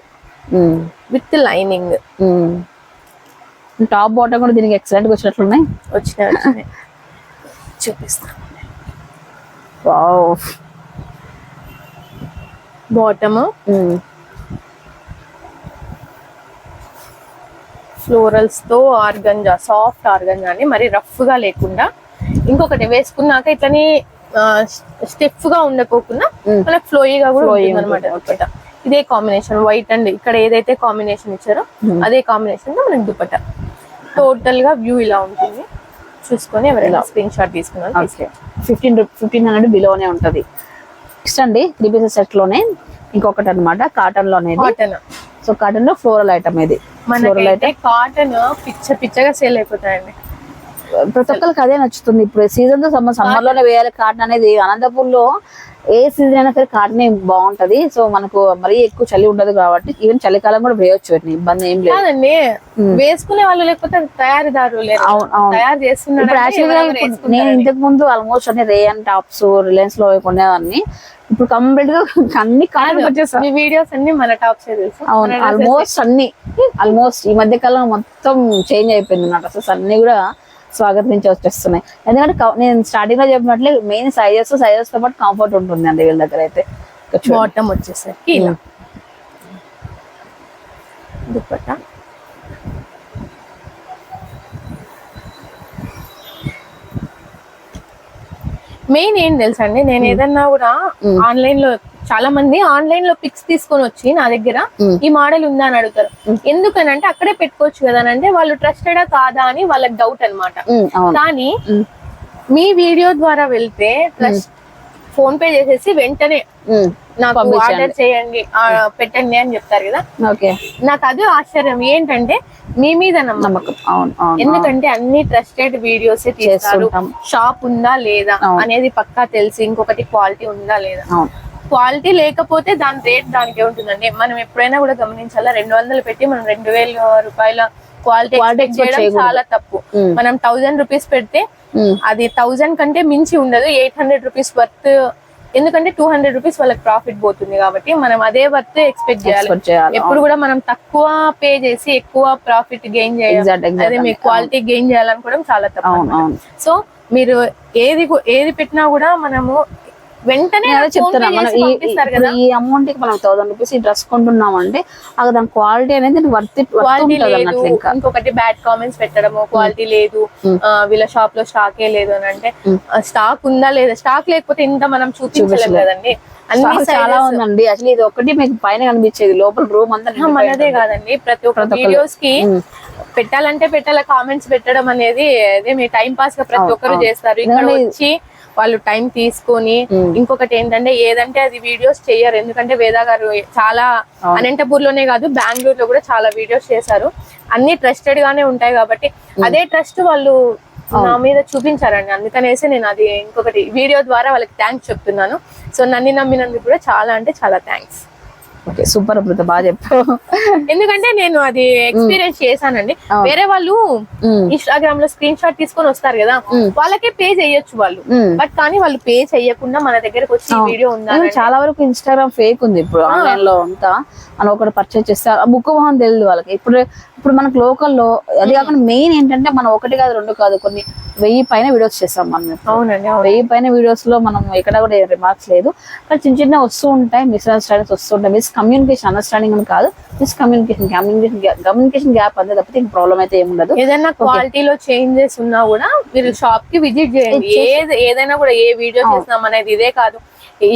with lining. Top bottom కూడా దీనికి ఎక్సలెంట్ గా వచ్చినట్లున్నాయి. వచ్చినాయి చూపిస్తాను. వావ్, బాటమ్ ఫ్లోరల్స్ తో ఆర్గంజా, సాఫ్ట్ ఆర్గంజా అని, మరి రఫ్ గా లేకుండా. ఇంకొకటి వేసుకున్నాక ఇట్లనే స్టిఫ్ గా ఉండకోకుండా మనకు ఫ్లోయిగా కూడా ఉంటుంది అనమాట. ఇదే కాంబినేషన్ వైట్ అండ్ ఇక్కడ ఏదైతే కాంబినేషన్ ఇచ్చారో అదే కాంబినేషన్ తో మనకి దుపట్టా. టోటల్ గా వ్యూ ఇలా ఉంటుంది. చూసుకొని ఎవరైనా స్క్రీన్ షాట్ తీసుకున్నారు. 1500 బిలోనే ఉంటది. నెక్స్ట్ అండి 3 పీసెస్ సెట్ లోనే ఇంకొకటి అనమాట, కాటన్ లోనే. కాటన్, సో కాటన్ లో ఫ్లోరల్ ఐటమ్ ఇది. మనకైతే కాటన్ పిచ్చగా సేల్ అయిపోతాయండి. ప్రతి ఒక్కరికి అదే నచ్చుతుంది. ఇప్పుడు సీజన్ తో సమ్మర్ లోనే వేయాలి కాటన్ అనేది. అనంతపూర్ లో ఏ సీజన్ అయినా సరే కాటన్ బాగుంటది. సో మనకు మరీ ఎక్కువ చలి ఉండదు కాబట్టి ఈవెన్ చలికాలం కూడా వేయొచ్చు, ఇబ్బంది ఏం లేదు. కాదండి, వేసుకునే వాళ్ళు లేకపోతే తయారీదారులు లేరు, తయారు చేస్తున్నారు. ఇప్పుడు యాక్చువల్గా నేను ఇంతకు ముందు ఆల్మోస్ట్ అన్ని రేయన్ టాప్స్ రిలయన్స్ లో కొనేదాన్ని. ఇప్పుడు కంప్లీట్ గా అన్ని కాటన్ వచ్చేసాయి. వీడియోస్ అన్ని మన టాప్స్ తెలుసు. అవును, ఆల్మోస్ట్ ఈ మధ్య కాలం మొత్తం చేంజ్ అయిపోయింది నా డ్రెస్సెస్ అన్ని కూడా స్వాగత్ నుంచి వచ్చేస్తున్నాయి. ఎందుకంటే నేను స్టార్టింగ్ లో చెప్పినట్లే మెయిన్ సైజెస్ తో పాటు కంఫర్ట్ ఉంటుంది అండి వీళ్ళ దగ్గర అయితే. బాటమ్ వచ్చేసరికి ఇలా దుపట్టా, మెయిన్ ఏం తెలుసా అండి, నేను ఏదన్నా కూడా ఆన్లైన్ లో, చాలా మంది ఆన్లైన్ లో పిక్స్ తీసుకొని వచ్చి నా దగ్గర ఈ మోడల్ ఉందా అని అడుగుతారు. ఎందుకనంటే అక్కడే పెట్టుకోవచ్చు కదా అని, అంటే వాళ్ళు ట్రస్టెడా కాదా అని వాళ్ళకి డౌట్ అన్నమాట. కానీ మీ వీడియో ద్వారా వెళ్తే ఫోన్ పే చేసేసి వెంటనే నాకు ఆర్డర్ చేయండి, పెట్టండి అని చెప్తారు కదా. నాకు అదే ఆశ్చర్యం ఏంటంటే మీ మీద నమ్మకం. ఎందుకంటే అన్ని ట్రస్టెడ్ వీడియోస్ తీస్తారు. షాప్ ఉందా లేదా అనేది పక్కా తెలిసి, ఇంకొకటి క్వాలిటీ ఉందా లేదా. క్వాలిటీ లేకపోతే దాని రేట్ దానికే ఉంటుందండి. మనం ఎప్పుడైనా కూడా గమనించాలా, 200 పెట్టి మనం 2000 రూపాయల క్వాలిటీ చేయడం చాలా తప్పు. మనం 1000 రూపీస్ పెడితే అది 1000 కంటే మించి ఉండదు, 800 రూపీస్ వర్త్. ఎందుకంటే 200 రూపీస్ వాళ్ళకి ప్రాఫిట్ పోతుంది కాబట్టి మనం అదే వర్త్ ఎక్స్పెక్ట్ చేయాలి. ఎప్పుడు కూడా మనం తక్కువ పే చేసి ఎక్కువ ప్రాఫిట్ గెయిన్ చేయాలి, అదే మీ క్వాలిటీ గెయిన్ చేయాలనుకోవడం చాలా తప్పు. సో మీరు ఏది పెట్టినా కూడా మనము వెంటనే చెప్తారా, ఈ అమౌంట్ కి మనం 1000 రూపీస్ ఈ డ్రెస్ కొంటున్నాం అంటే అది దాని క్వాలిటీ అనేది క్వాలిటీ లేదు. ఇంకొకటి బ్యాడ్ కామెంట్స్ పెట్టడము, క్వాలిటీ లేదు, వీళ్ళ షాప్ లో స్టాకే లేదు అని అంటే, స్టాక్ ఉందా లేదా, స్టాక్ లేకపోతే ఇంత మనం చూపించలేము కదండి. అన్ని చాలా ఉందండి. అసలు ఇది ఒకటి మీకు పైన కనిపించేది, లోపల రూమ్ అంతా మనదే కాదండి. ప్రతి ఒక్క వీడియోస్ కి పెట్టాలా, కామెంట్స్ పెట్టడం అనేది అదే మీ టైం పాస్ గా ప్రతి ఒక్కరు చేస్తారు. ఇక్కడ వచ్చి వాళ్ళు టైం తీసుకొని, ఇంకొకటి ఏంటంటే ఏదంటే అది వీడియోస్ చెయ్యరు. ఎందుకంటే వేద గారు చాలా అనంతపూర్ లోనే కాదు బెంగళూరులో కూడా చాలా వీడియోస్ చేశారు. అన్ని ట్రస్టెడ్ గానే ఉంటాయి కాబట్టి అదే ట్రస్ట్ వాళ్ళు నా మీద చూపించారండి. అందుకనేసి నేను అది ఇంకొకటి వీడియో ద్వారా వాళ్ళకి థ్యాంక్స్ చెప్తున్నాను. సో నన్ను నమ్మినందుకు కూడా చాలా అంటే చాలా థ్యాంక్స్. ఓకే, సూపర్ అమృత, బాగా చెప్పావు. ఎందుకంటే నేను అది ఎక్స్పీరియన్స్ చేశానండి. వేరే వాళ్ళు ఇన్స్టాగ్రామ్ లో స్క్రీన్ షాట్ తీసుకొని వస్తారు కదా, వాళ్ళకే పే చేయొచ్చు వాళ్ళు. బట్ కానీ వాళ్ళు పే చేయకుండా మన దగ్గరకు వచ్చి వీడియో ఉందా. చాలా వరకు ఇన్స్టాగ్రామ్ ఫేక్ ఉంది ఇప్పుడు ఆన్లైన్ లో అంతా. మనం ఒకటి పర్చేజ్ చేస్తే ఆ బుక్ మొహం తెలియదు వాళ్ళకి. ఇప్పుడు మనకు లోకల్లో అది కాకుండా మెయిన్ ఏంటంటే మనం 1 కాదు 2 కాదు కొన్ని 1000 పైన వీడియోస్ చేస్తాం మనం. అవునండి, 1000 పైన వీడియోస్ లో మనం ఎక్కడ కూడా రిమార్క్స్ లేదు, కానీ చిన్న వస్తూ ఉంటాయి, మిస్అండర్స్టాండింగ్స్ వస్తుంటాయి. మిస్కమ్యూనికేషన్, అండర్స్టాండింగ్ అని కాదు, కమ్యూనికేషన్ గ్యాప్ అంతే తప్పితే ఇంక ప్రాబ్లం అయితే ఏముండదు. ఏదైనా క్వాలిటీలో చేంజెస్ ఉన్నా కూడా మీరు షాప్ కి విజిట్ చేయండి. ఏదైనా కూడా ఏ వీడియో చేసినాం అనేది ఇదే కాదు,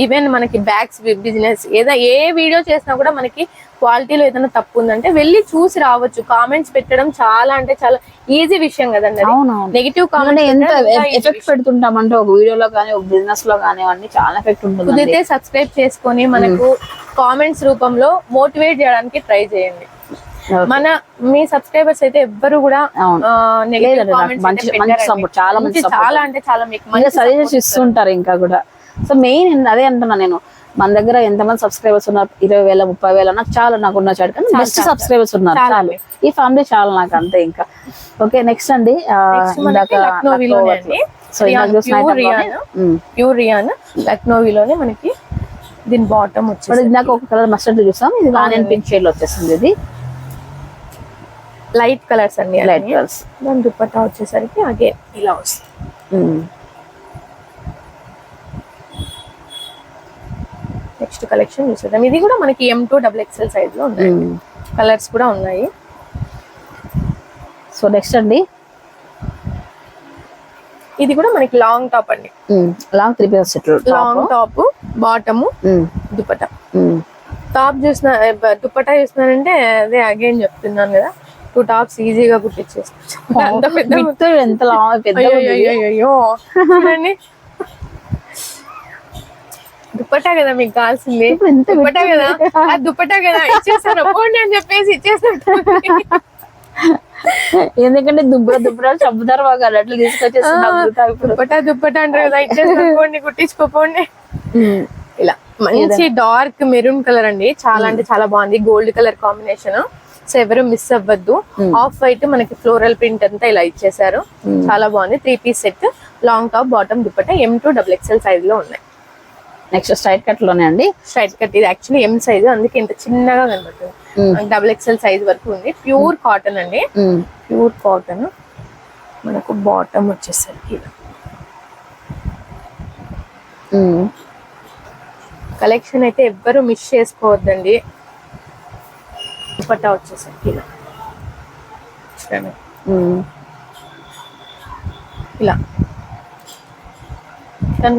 ఈవెన్ మనకి బ్యాగ్స్ బిజినెస్ ఏ వీడియో చేసినా కూడా మనకి క్వాలిటీలో ఏదైనా తప్పు ఉందంటే వెళ్ళి చూసి రావచ్చు. కామెంట్స్ పెట్టడం చాలా అంటే చాలా ఈజీ విషయం కదండి. నెగిటివ్ కామెంట్ ఎంత ఎఫెక్ట్ పెడుతుంటాం అంటే ఒక వీడియోలో కానీ ఒక బిజినెస్ లో కానీ అన్ని చాలా ఎఫెక్ట్ ఉంటుంది. కుదిరితే సబ్స్క్రైబ్ చేసుకొని మనకు కామెంట్స్ రూపంలో మోటివేట్ చేయడానికి ట్రై చేయండి. మీ సబ్స్క్రైబర్స్ అయితే ఎవ్వరు కూడా చాలా అంటే చాలా మీకు సజెషన్స్ ఇస్తుంటారు ఇంకా కూడా. సో మెయిన్ అదే అంటున్నా నేను, మన దగ్గర ఎంతమంది సబ్స్క్రైబర్స్ ఉన్నారు, 20,000 30,000 నాకు చాలా, నాకు ఉన్న చాడు కానీ బెస్ట్ సబ్స్క్రైబర్స్ ఉన్నారు చాలు. ఈ ఫ్యామిలీ చాలా నాకు అంతే. ఇంకా ఓకే, నెక్స్ట్ అండి ప్యూర్ రియాన్ లక్నోవిలోనే మనకి దీని బాటమ్ వచ్చేసి ఇందాక ఒక కలర్ మస్టర్డ్ చూసాం, ఇది ఆనియన్ పింక్ షేడ్ లో వచ్చేసింది. ఇది లైట్ కలర్స్ అండి, లైట్ కలర్స్. దాని దుపట్టా వచ్చేసరికి అగే ఇలా వస్తుంది. నెక్స్ట్ కలెక్షన్ చూసేద్దాం. ఇది కూడా మనకి M2 XXL సైజ్ లో ఉన్నాయి, కలర్స్ కూడా ఉన్నాయి. సో నెక్స్ట్ అండి ఇది కూడా మనకి లాంగ్ టాప్ అండి, long 3 piece set, long top, bottom, dupatta. Top చూసిన దుపట్టా చూస్తున్నానంటే అదే అగైన్ చెప్తున్నాను కదా, 2 టాప్స్ ఈజీగా కుట్టించేస్తాను. ఎంత లాంగ్ పెద్ద దుపట్టా కదా మీకు కావాల్సింది, దుపట్టా కదా ఇచ్చేస్తాను పోండి అని చెప్పేసి ఇచ్చేస్తాను. ఎందుకంటే దుబ్బర చంపుతారు మాకు అన్నట్లు తీసుకొచ్చేస్తుంది అమృత ఇప్పుడు. దుప్పటా అంటారు కదా, ఇచ్చేసుకోండి కుట్టించుకోపోండి. ఇలా మంచి డార్క్ మెరూన్ కలర్ అండి, చాలా అంటే చాలా బాగుంది, గోల్డ్ కలర్ కాంబినేషన్. సో ఎవరు మిస్ అవ్వద్దు. ఆఫ్ వైట్ మనకి ఫ్లోరల్ ప్రింట్ అంతా ఇలా ఇచ్చేసారు, చాలా బాగుంది. 3 piece set, long top, bottom dupatta, M2 XXL size లో ఉన్నాయి. నెక్స్ట్ స్ట్రైట్ కట్ లోనే అండి. స్ట్రైట్ కట్ ఇది యాక్చువల్లీ M సైజ్, అందుకే ఇంత చిన్నగా కనబడుతుంది. XXL సైజ్ వరకు ఉంది. ప్యూర్ కాటన్ అండి, ప్యూర్ కాటన్. మనకు బాటమ్ వచ్చేసరికి ఇలా కలెక్షన్ అయితే ఎవ్వరు మిస్ చేసుకోవద్దండి. దుపట్టా వచ్చేసరికి ఇలా ఇలా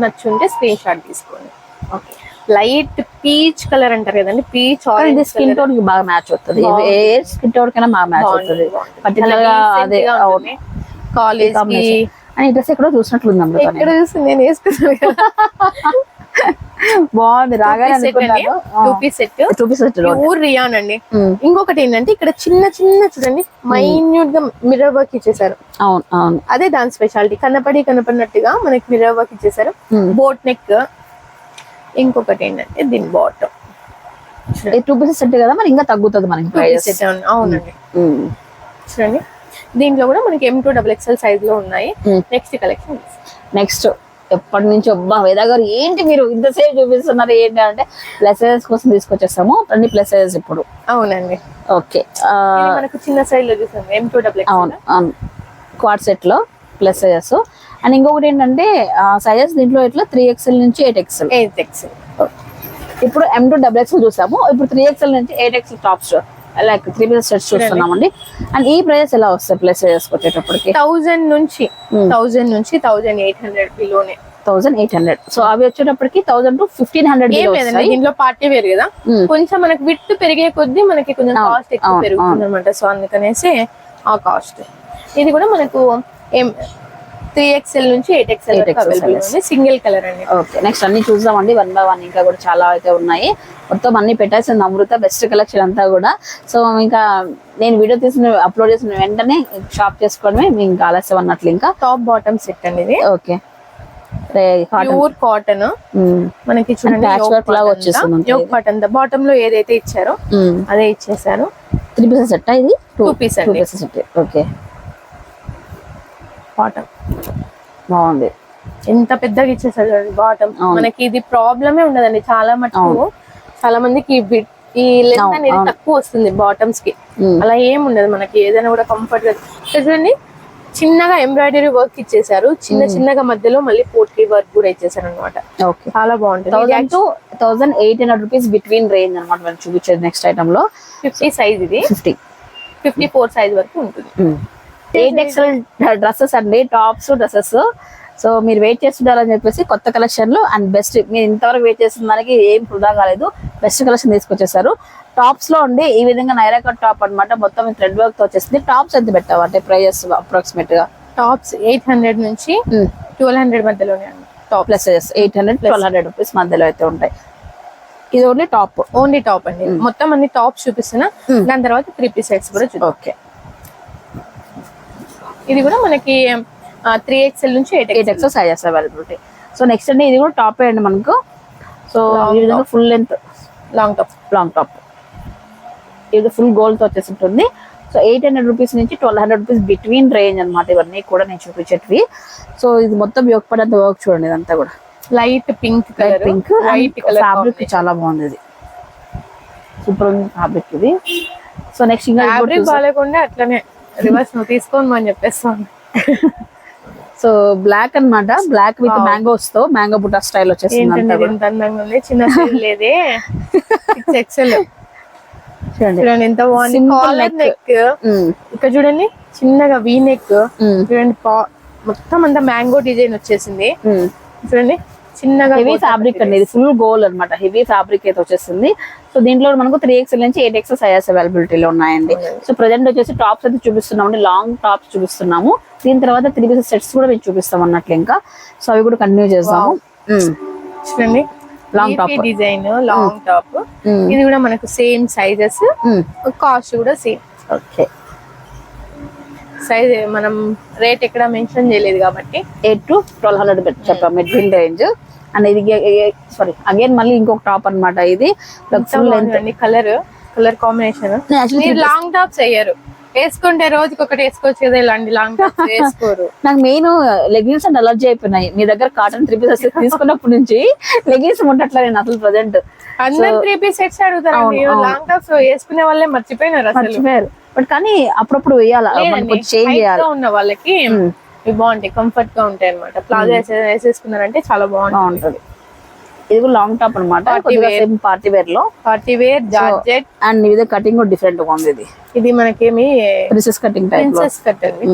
నచ్చుంటే స్క్రీన్ షాట్ తీసుకోండి. ఓకే, లైట్ పీచ్ కలర్ అంటారు కదండి, పీచ్ ఆరెంజ్ స్కిన్ టోన్ కి బాగా మ్యాచ్ అవుతుంది. ఏ స్కిన్ టోన్ కైనా బాగా మ్యాచ్ అవుతుంది. పర్టికులర్ గా అదే కాలేజ్ అని డ్రెస్ ఎక్కడో చూసినట్లుంది అమృత. ఎక్కడ చూసి నేను వేసుకున్నాను. బాగుంది. రాగానే 2 పీస్ సెట్, ప్యూర్ రియాన్ అండి. ఇంకొకటి ఏంటంటే ఇక్కడ చిన్న చిన్న చూడండి మైన్యూట్ గా మిర్రర్ వర్క్ ఇచ్చేసారు. అవును అవును, అదే దాని స్పెషాలిటీ. కనపడినట్టుగా మనకి మిర్రర్ వర్క్ ఇచ్చేసారు. Boat neck. ఇంకొకటి ఏంటంటే దీని బాటమ్ 2 పీసెస్ సెట్ కదా, మరి ఇంకా తగ్గుతుంది మనకి ప్రైస్. అవునండి, చూడండి దీంట్లో కూడా మనకి M2 XXL సైజ్ లో ఉన్నాయి. Next collection. నెక్స్ట్ ఎప్పటి నుంచి అబ్బా వేద గారు ఏంటి మీరు ఇంతసేపు చూపిస్తున్నారు ఏంటి అంటే, ప్లస్ సైజెస్ కోసం తీసుకొచ్చేస్తాము. అన్ని ప్లస్ సైజెస్ ఇప్పుడు. అవునండి, ఓకే. మనకు చిన్న సైజ్ లో చూసాము M2 XXL. అవును అవును, క్వాడ్ సెట్ లో ప్లస్ సైజెస్. అండ్ ఇంకొకటి ఏంటంటే సైజెస్ దీంట్లో ఇట్లా 3XL నుంచి 8XL. ఇప్పుడు M2 XXL చూసాము, ఇప్పుడు 3XL నుంచి 8XL tops like 3 pieces sets చూస్తున్నామండి. అండ్ ఈ ప్రైస్ ఎలా వస్తాయి ప్లస్ సైజెస్ వచ్చేటప్పటికి? 1000 నుంచి 1800 బిలోనే. 1800. సో అవి వచ్చేటప్పటికి 1000 to 1500. దీంట్లో పార్టీ వేర్ కదా, కొంచెం మనకి విత్ పెరిగే కొద్దీ మనకి కొంచెం కాస్ట్ ఎక్కువ పెరుగుతుంది అనమాట. సో అందుకనేసి ఆ కాస్ట్. ఇది కూడా మనకు 3XL నుంచి 8XL అవైలబుల్ ఉంది, సింగిల్ కలర్ అండి. ఓకే, నెక్స్ట్ అన్ని చూద్దామండి 1 by 1. ఇంకా కూడా చాలా అయితే ఉన్నాయి, మొత్తం అన్ని పెట్టేసింది అమృత, బెస్ట్ కలెక్షన్ అంతా కూడా. సో ఇంకా నేను వీడియో తీసిన అప్లోడ్ చేసిన వెంటనే షాప్ చేసుకోవడమే మీ ఇంకా ఆలస్యం అన్నట్లు. ఇంకా టాప్ బాటమ్ సెట్ అండి ఇది. ఓకే, ప్యూర్ కాటన్ మనకి చూడండి, ప్యాచ్ వర్క్ లాగా వచ్చేసింది. కాటన్ బాటమ్ లో ఏదైతే ఇచ్చారో అదే ఇచ్చేసారు. 3 పీసెస్ సెట్ ఇది 2 పీస్ అండి. ఓకే, బాటమ్ బాగుంది, ఎంత పెద్దగా ఇచ్చేసారు బాటమ్. మనకి ఇది ప్రాబ్లమే ఉండదండి. చాలా మటుకు చాలా మందికి ఈ లెంత్ అనేది తక్కువ వస్తుంది బాటమ్స్ కి, అలా ఏం ఉండదు. మనకి ఏదైనా కూడా కంఫర్ట్ గా చూడండి. చిన్నగా ఎంబ్రాయిడరీ వర్క్ ఇచ్చేసారు, చిన్న చిన్నగా మధ్యలో మళ్ళీ పోట్లీ వర్క్ కూడా ఇచ్చేసారు అనమాట. చాలా బాగుంటుంది. 1000 to 1800 రూపీస్ బిట్వీన్ రేంజ్ అనమాట మనం చూపించేది. నెక్స్ట్ ఐటమ్ లో 50 సైజ్, ఇది 54 సైజ్ వరకు ఉంటుంది. 8XL డ్రెస్సెస్ అండి, టాప్స్ డ్రెస్సెస్. సో మీరు వెయిట్ చేస్తుంటారని చెప్పేసి కొత్త కలెక్షన్లు అండ్ బెస్ట్, మీరు ఇంతవరకు వెయిట్ చేసిన దానికి ఏం వృధా కాలేదు, బెస్ట్ కలెక్షన్ తీసుకొచ్చేసారు. టాప్స్ లో ఉండి ఈ విధంగా నైరా కట్ టాప్ అనమాట, మొత్తం థ్రెడ్ వర్క్ తో వచ్చేసింది. టాప్స్ ఎంత పెట్టావు అంటే ప్రైజెస్ అప్రాక్సిమేట్ గా? టాప్స్ 800 నుంచి 1200 మధ్యలోనే అండి. టాప్ ప్లస్ 800-1200 రూపీస్ మధ్యలో అయితే ఉంటాయి. ఇది ఓన్లీ టాప్, ఓన్లీ టాప్ అండి. మొత్తం అన్ని టాప్స్ చూపిస్తున్నా, దాని తర్వాత 3 పీస్ సెట్స్ కూడా చూద్దాం. ఓకే, ఇది కూడా మనకి 3XL నుంచి 8XL sizes availability. So next అండి ఇది కూడా టాప్ అండి మనకు. సో ఈ విధంగా ఫుల్ లెంత్ లాంగ్ టాప్ ఇది ఫుల్ గోల్డ్ తో వచ్చేసి ఉంటుంది. సో 800 రూపీస్ నుంచి 1200 రూపీస్ బిట్వీన్ రేంజ్ అనమాట. ఇవన్నీ కూడా నేను చూపించేటివి. సో ఇది మొత్తం యోగపడంత వర్క్ చూడండి, ఇదంతా కూడా light pink white colour fabric చాలా బాగుంది, ఇది సూపర్ ఉంది ఫ్యాబ్రిక్ ఇది. సో నెక్స్ట్ ఇంకా ఫ్యాబ్రిక్ బాగాలేకుండా అట్లనే రివర్స్ నువ్వు తీసుకోను అని చెప్పేస్తాను. సో బ్లాక్ అన్నమాట, బ్లాక్ విత్ మ్యాంగోస్ తో మ్యాంగో బుటా స్టైల్ వచ్చేసింది. ఎంత అందంగా ఉంది, చిన్న సైజ్ లేదే 6XL. చూడండి ఎంత బాగుంది. కాలర్ నెక్ ఇక్కడ చూడండి, చిన్నగా వీ నెక్ చూడండి, మొత్తం అంతా మ్యాంగో డిజైన్ వచ్చేసింది. చూడండి చిన్నగా హెవీ ఫ్యాబ్రిక్ అండి, ఇది ఫుల్ గోల్డ్ అనమాట, హెవీ ఫ్యాబ్రిక్ అయితే వచ్చేసింది. సో దీంట్లో మనకు 3XL నుంచి 8XL సైజెస్ అవైలబిలిటీలో ఉన్నాయండి. సో ప్రజెంట్ వచ్చేసి టాప్స్ అయితే చూపిస్తున్నాము, లాంగ్ టాప్స్ చూపిస్తున్నాము. దీని తర్వాత 3 పీసెస్ సెట్స్ కూడా మేము చూపిస్తాం అన్నట్లు ఇంకా. సో అవి కూడా కంటిన్యూ చేస్తాము. చూడండి long top design, long top. ఇది కూడా మనకు సేమ్ సైజెస్, కాస్ట్ కూడా సేమ్. ఓకే, సైజ్ మనం రేట్ ఎక్కడ మెన్షన్ చేయలేదు కాబట్టి 8 to 1200 చెప్పాం మిడ్ రేంజ్. అండ్ ఇది సారీ అగైన్ మళ్ళీ ఇంకొక టాప్ అన్నమాట. ఇది ఫుల్ లెంత్ కలర్ కాంబినేషన్. మీరు లాంగ్ టాప్స్ వేయరు, వేసుకుంటే రోజుకి ఒకటి వేసుకోవచ్చు కదా, ఇలాంటి లాంగ్ టాప్స్ వేసుకోరు. నాకు మెయిన్ లెగిన్స్ అంటే అలర్జీ అయిపోయినాయి. మీ దగ్గర కాటన్ 3 పీసెస్ తీసుకున్నప్పటి నుంచి లెగిన్స్ ఉండట్లే నేను అసలు ప్రజెంట్. అందరు 3 పీస్ సెట్స్ అడుగుతారు, లాంగ్ టాప్స్ వేసుకునే వాళ్ళే మర్చిపోయినారు అసలు. బట్ కానీ అప్పుడప్పుడు వేయాలి, చేంజ్ చేయాలి. ఉన్న వాళ్ళకి ఇవి బాగుంటాయి, కంఫర్ట్ గా ఉంటాయి అనమాట. ప్లాజో వేసేసుకున్నారంటే చాలా బాగుంటుంది. ఇది కూడా లాంగ్ టాప్ అనమాట, పార్టీ వేర్ లో. Party wear georgette. అండ్ ఇది కటింగ్ కూడా డిఫరెంట్ గా ఉంది. ఇది మనకేమి princess cutting type, princess cut అండి,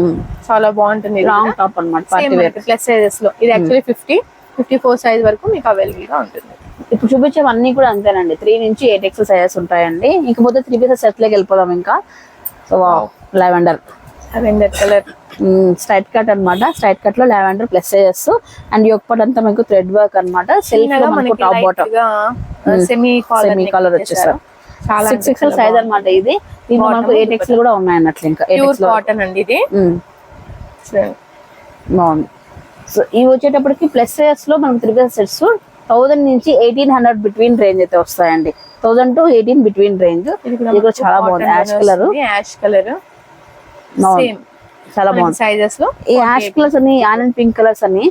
చాలా బాగుంటుంది. లాంగ్ టాప్ అనమాట, పార్టీ వేర్ ప్లస్ సైజెస్ లో. ఇది యాక్చువల్లీ 54 సైజ్ వరకు మీకు అవైలబుల్ గా ఉంటుంది. ఇప్పుడు చూపించేవన్నీ కూడా అంతేనండి, 3 నుంచి 8 సైజెస్ ఉంటాయండి. ఇంకపోతే 3 పీసెస్ సెట్ లోకి వెళ్ళిపోదాం ఇంకా. So lavender colour straight cut అన్నమాట. స్ట్రైట్ కట్ లో లావెండర్ ప్లస్ సైజెస్. అండ్ యొక్క పార్ట్ అంతా మీకు థ్రెడ్ వర్క్ అన్నమాట. సెల్ఫ్ లో మనకు టాప్ బాటమ్ సెమీ కలర్ వచ్చేసారు. 6XL సైజ్ అన్నమాట. ఇది దీంట్లో మనకు 8XL కూడా ఉన్నాయి అన్నట్లు. ఇంకా ప్యూర్ కాటన్ అండి ఇది, బాగుంది. సో ఇవి వచ్చేటప్పటికి ప్లస్ సైజెస్ లో మనకు 3 పీసెస్ సెట్స్ 1000 నుంచి 1800 బిట్వీన్ రేంజ్ అయితే వస్తాయండి. 1000 to 18 బిట్వీన్ రేంజ్. ఇది కూడా చాలా బాగుంది, యాష్ కలర్ సేమ్ చాలా బాగుంది సైజెస్ లో. ఈ యాష్ కలర్స్ అని, ఆనంద్ పింక్ కలర్స్ అని,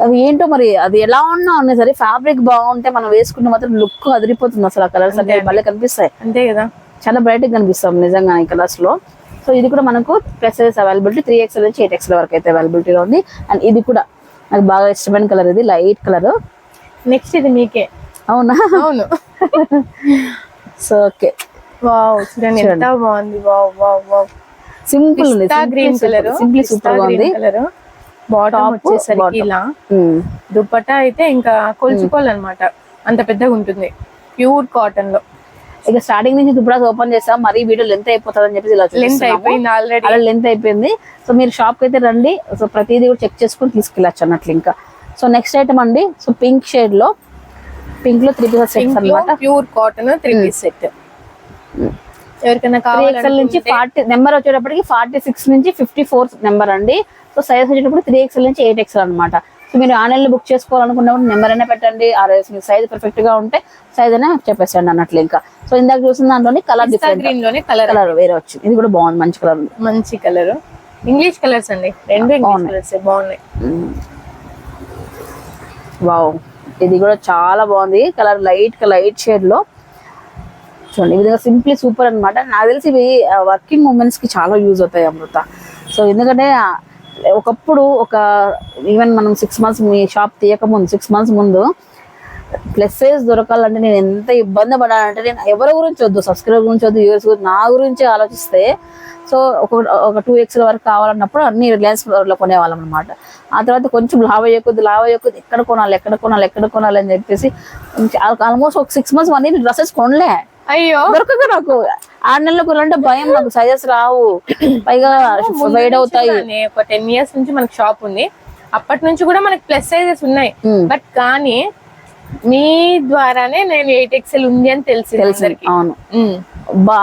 అవి ఏంటో మరి అది ఎలా ఉన్నా ఉన్నాయి సరే, ఫ్యాబ్రిక్ బాగుంటే మనం వేసుకుంటే మాత్రం లుక్ అదిరిపోతుంది అసలు. ఆ కలర్స్ అంటే భలే కనిపిస్తాయి, అంతే కదా, చాలా బ్రైట్ గా కనిపిస్తాం నిజంగా ఈ కలర్స్ లో. సో ఇది కూడా మనకు ప్లస్ సైజ్ అవైలబిలిటీ 3XL నుంచి 8XL వరకు అయితే అవైలబిలిటీలో ఉంది. అండ్ ఇది కూడా నాకు బాగా ఇష్టమైన కలర్, ఇది లైట్ కలర్. నెక్స్ట్ ఇది మీకే. అవునా? అవును. సో ఓకే, వావ్ చూడండి ఎంత బాగుంది. వావ్ వావ్ వావ్, సింపుల్ ఉంది, గ్రీన్ కలర్, సింపుల్ సూపర్ గా ఉంది. బాటమ్ వచ్చేసరికి ఇలా, దుపట్టా అయితే ఇంకా కొలుచుకోవాలన్నమాట, అంత పెద్దగా ఉంటుంది, ప్యూర్ కాటన్ లో. ఇక స్టార్టింగ్ నుంచి దుపట్టా ఓపెన్ చేస్తాం, మరి వీడియో లెంత్ అయిపోతుంది అని చెప్పి ఇలా లెంత్ అయిపోయింది ఆల్రెడీ, అలా లెంత్ అయిపోయింది. సో మీరు షాప్ కి అయితే రండి, సో ప్రతిదీ కూడా చెక్ చేసుకుని తీసుకెళ్ళచ్చు అన్నట్లు. ఇంకా సో నెక్స్ట్ ఐటమ్ అండి, సో పింక్ షేడ్ లో, పింక్ లో 3 పీసెస్ సెట్స్ అన్నమాట. Pure cotton 3 piece set. ఎవరికైనా కావాలి 3XL నుంచి 40 నెంబర్ వచ్చేటప్పటికి 46 నుంచి 54 నెంబర్ అండి. సో సైజ్ వచ్చేటప్పుడు 3XL నుంచి 8XL అనమాట. సో మీరు ఆన్లైన్ లో బుక్ చేసుకోవాలనుకున్నప్పుడు నెంబర్ అయినా పెట్టండి, ఆ సైజ్ పర్ఫెక్ట్ గా ఉంటే సైజ్ అయినా చెప్పేసండి అన్నట్లు. ఇంకా సో ఇందాక చూసిన దాంట్లోనే కలర్ డిఫరెంట్, గ్రీన్ లోనే కలర్ వేరే వచ్చింది. ఇది కూడా బాగుంది, మంచి కలర్ ఉంది, మంచి కలర్. ఇంగ్లీష్ కలర్స్ అండి, రెండు ఇంగ్లీష్ కలర్స్ బాగున్నాయి. వావ్, ఇది కూడా చాలా బాగుంది కలర్, లైట్ షేడ్ లో చూడండి. ఈ విధంగా సింప్లీ సూపర్ అన్నమాట. నాకు తెలిసి ఇవి వర్కింగ్ ఉమెన్స్ కి చాలా యూజ్ అవుతాయి అమృత. సో ఎందుకంటే ఒకప్పుడు ఈవెన్ మనం 6 months మీ షాప్ తీయక ముందు 6 months ముందు ప్లస్ సైజ్ దొరకాలంటే నేను ఎంత ఇబ్బంది పడాలంటే, నేను ఎవరి గురించి వద్దు, సబ్స్క్రైబర్ గురించి వద్దు, యూఎస్ గురించి, నా గురించి ఆలోచిస్తే సో ఒక 2XL వరకు కావాలన్నప్పుడు అన్ని రిలయన్స్ లో కొనేవాళ్ళం అనమాట. ఆ తర్వాత కొంచెం లావ్ అయ్యకొద్ది ఎక్కడ కొనాలి అని చెప్పేసి ఆల్మోస్ట్ ఒక 6 months అన్ని డ్రెస్సెస్ కొనలే. అయ్యో, దొరకక నాకు 6 నెలలు కొనాలంటే భయం, నాకు సైజెస్ రావు, పైగా వైడ్ అవుతాయి. ఒక 10 years నుంచి మనకి షాప్ ఉంది, అప్పటి నుంచి కూడా మనకి ప్లస్ సైజెస్ ఉన్నాయి. బట్ కానీ మీ ద్వారానే నేను 8XL ఉంది అని తెలిసింది. అవును,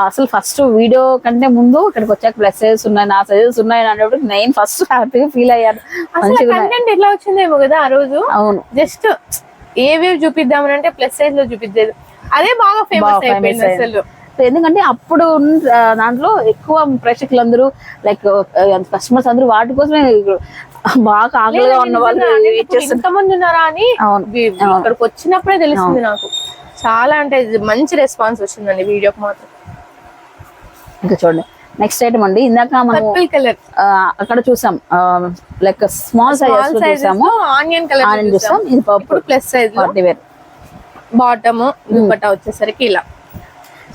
అసలు ఫస్ట్ వీడియో కంటే ముందు ఇక్కడికి వచ్చాక ప్లస్ సైజెస్ ఉన్నాయి, నా సైజెస్ ఉన్నాయి అనేప్పుడు నేను ఫస్ట్ హ్యాపీగా ఫీల్ అయ్యాను. కంటెంట్ ఎట్లా వచ్చిందేమో కదా ఆ రోజు. అవును, జస్ట్ ఏవేవి చూపిద్దామని అంటే ప్లస్ సైజ్ లో చూపించేది, అదే బాగా ఫేమస్ అయిపోయింది అసలు. ఎందుకంటే అప్పుడు దాంట్లో ఎక్కువ ప్రేక్షకులందరూ లైక్ కస్టమర్స్ అందరూ వాటి కోసమే బాగా ఆకలిగా ఉన్న వాళ్ళు ఎంతమంది ఉన్నారా అని ఇక్కడికి వచ్చినప్పుడే తెలిసింది నాకు. చాలా అంటే మంచి రెస్పాన్స్ వచ్చిందండి వీడియోకి మాత్రం. ఇంకా చూడండి నెక్స్ట్ ఐటమ్ అండి, ఇందాక మనం కలర్ అక్కడ చూసాం, లైక్ స్మాల్ సైజ్ చూసాము, ఆనియన్ కలర్ చూసాం. ఇది ఇప్పుడు ప్లస్ సైజ్ బాటమ్ దుపట్టా వచ్చేసరికి ఇలా.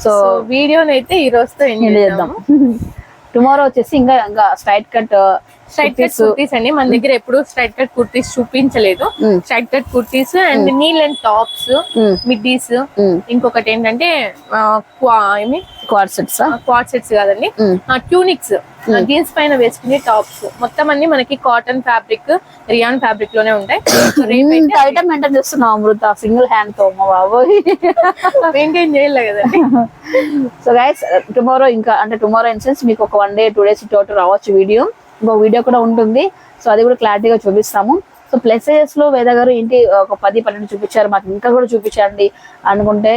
సో వీడియోని అయితే ఈ రోజుతో ఎంజాయ్ చేద్దాం. టుమారో వచ్చేసి ఇంకా స్ట్రైట్ కట్ కుర్తీస్ అండి. మన దగ్గర ఎప్పుడు స్ట్రైట్ కట్ కుర్తీస్ చూపించలేదు. Straight cut kurtis and knee length tops, middies, ఇంకొకటి ఏంటంటే క్వాడ్ సెట్స్ కాదండి, ట్యూనిక్స్, జీన్స్ పైన వేసుకునే టాప్స్, మొత్తం అన్ని మనకి కాటన్ ఫ్యాబ్రిక్, రియాన్ ఫ్యాబ్రిక్ లోనే ఉంటాయి. ఐటమ్ మెయింటైన్ చేస్తున్నాం అమృత సింగిల్ హ్యాండ్ తో, మెయింటైన్ చేయలే కదండి. సో గైస్ టుమారో ఇంకా అంటే టుమారో ఇన్ సెన్స్ మీకు ఒక 1 day 2 days టోటల్ రావచ్చు వీడియో. ఇంకో వీడియో కూడా ఉంటుంది, సో అది కూడా క్లారిటీగా చూపిస్తాము. సో ప్లసెస్ లో వేద గారు ఏంటి ఒక 10-12 చూపించారు, మాకు ఇంకా కూడా చూపించండి అనుకుంటే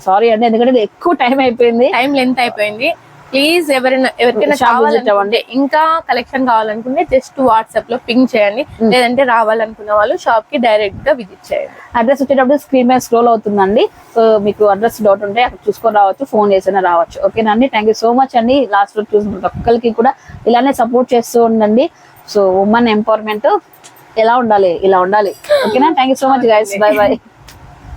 సారీ అండి, ఎందుకంటే ఎక్కువ టైం అయిపోయింది. టైం లెంత్ అయిపోయింది. ప్లీజ్ ఎవరికైనా Shop visit కావాలనుకుంటే, ఇంకా కలెక్షన్ కావాలనుకుంటే జస్ట్ వాట్సాప్ లో పింక్ చేయండి, లేదంటే రావాలనుకున్న వాళ్ళు షాప్ కి డైరెక్ట్ గా విజిట్ చేయండి. అడ్రస్ వచ్చేటప్పుడు స్క్రీన్ మీద స్క్రోల్ అవుతుందండి. సో మీకు అడ్రస్ డౌట్ ఉంటే అక్కడ చూసుకొని రావచ్చు, ఫోన్ చేసినా రావచ్చు. ఓకేనా అండి, థ్యాంక్ యూ సో మచ్ అండి. లాస్ట్ లో చూసిన ప్రతి ఒక్కరికి కూడా ఇలానే సపోర్ట్ చేస్తూ ఉండండి. సో ఉమెన్ ఎంపవర్మెంట్ ఎలా ఉండాలి, ఇలా ఉండాలి. ఓకేనా, thank you so much guys, by by.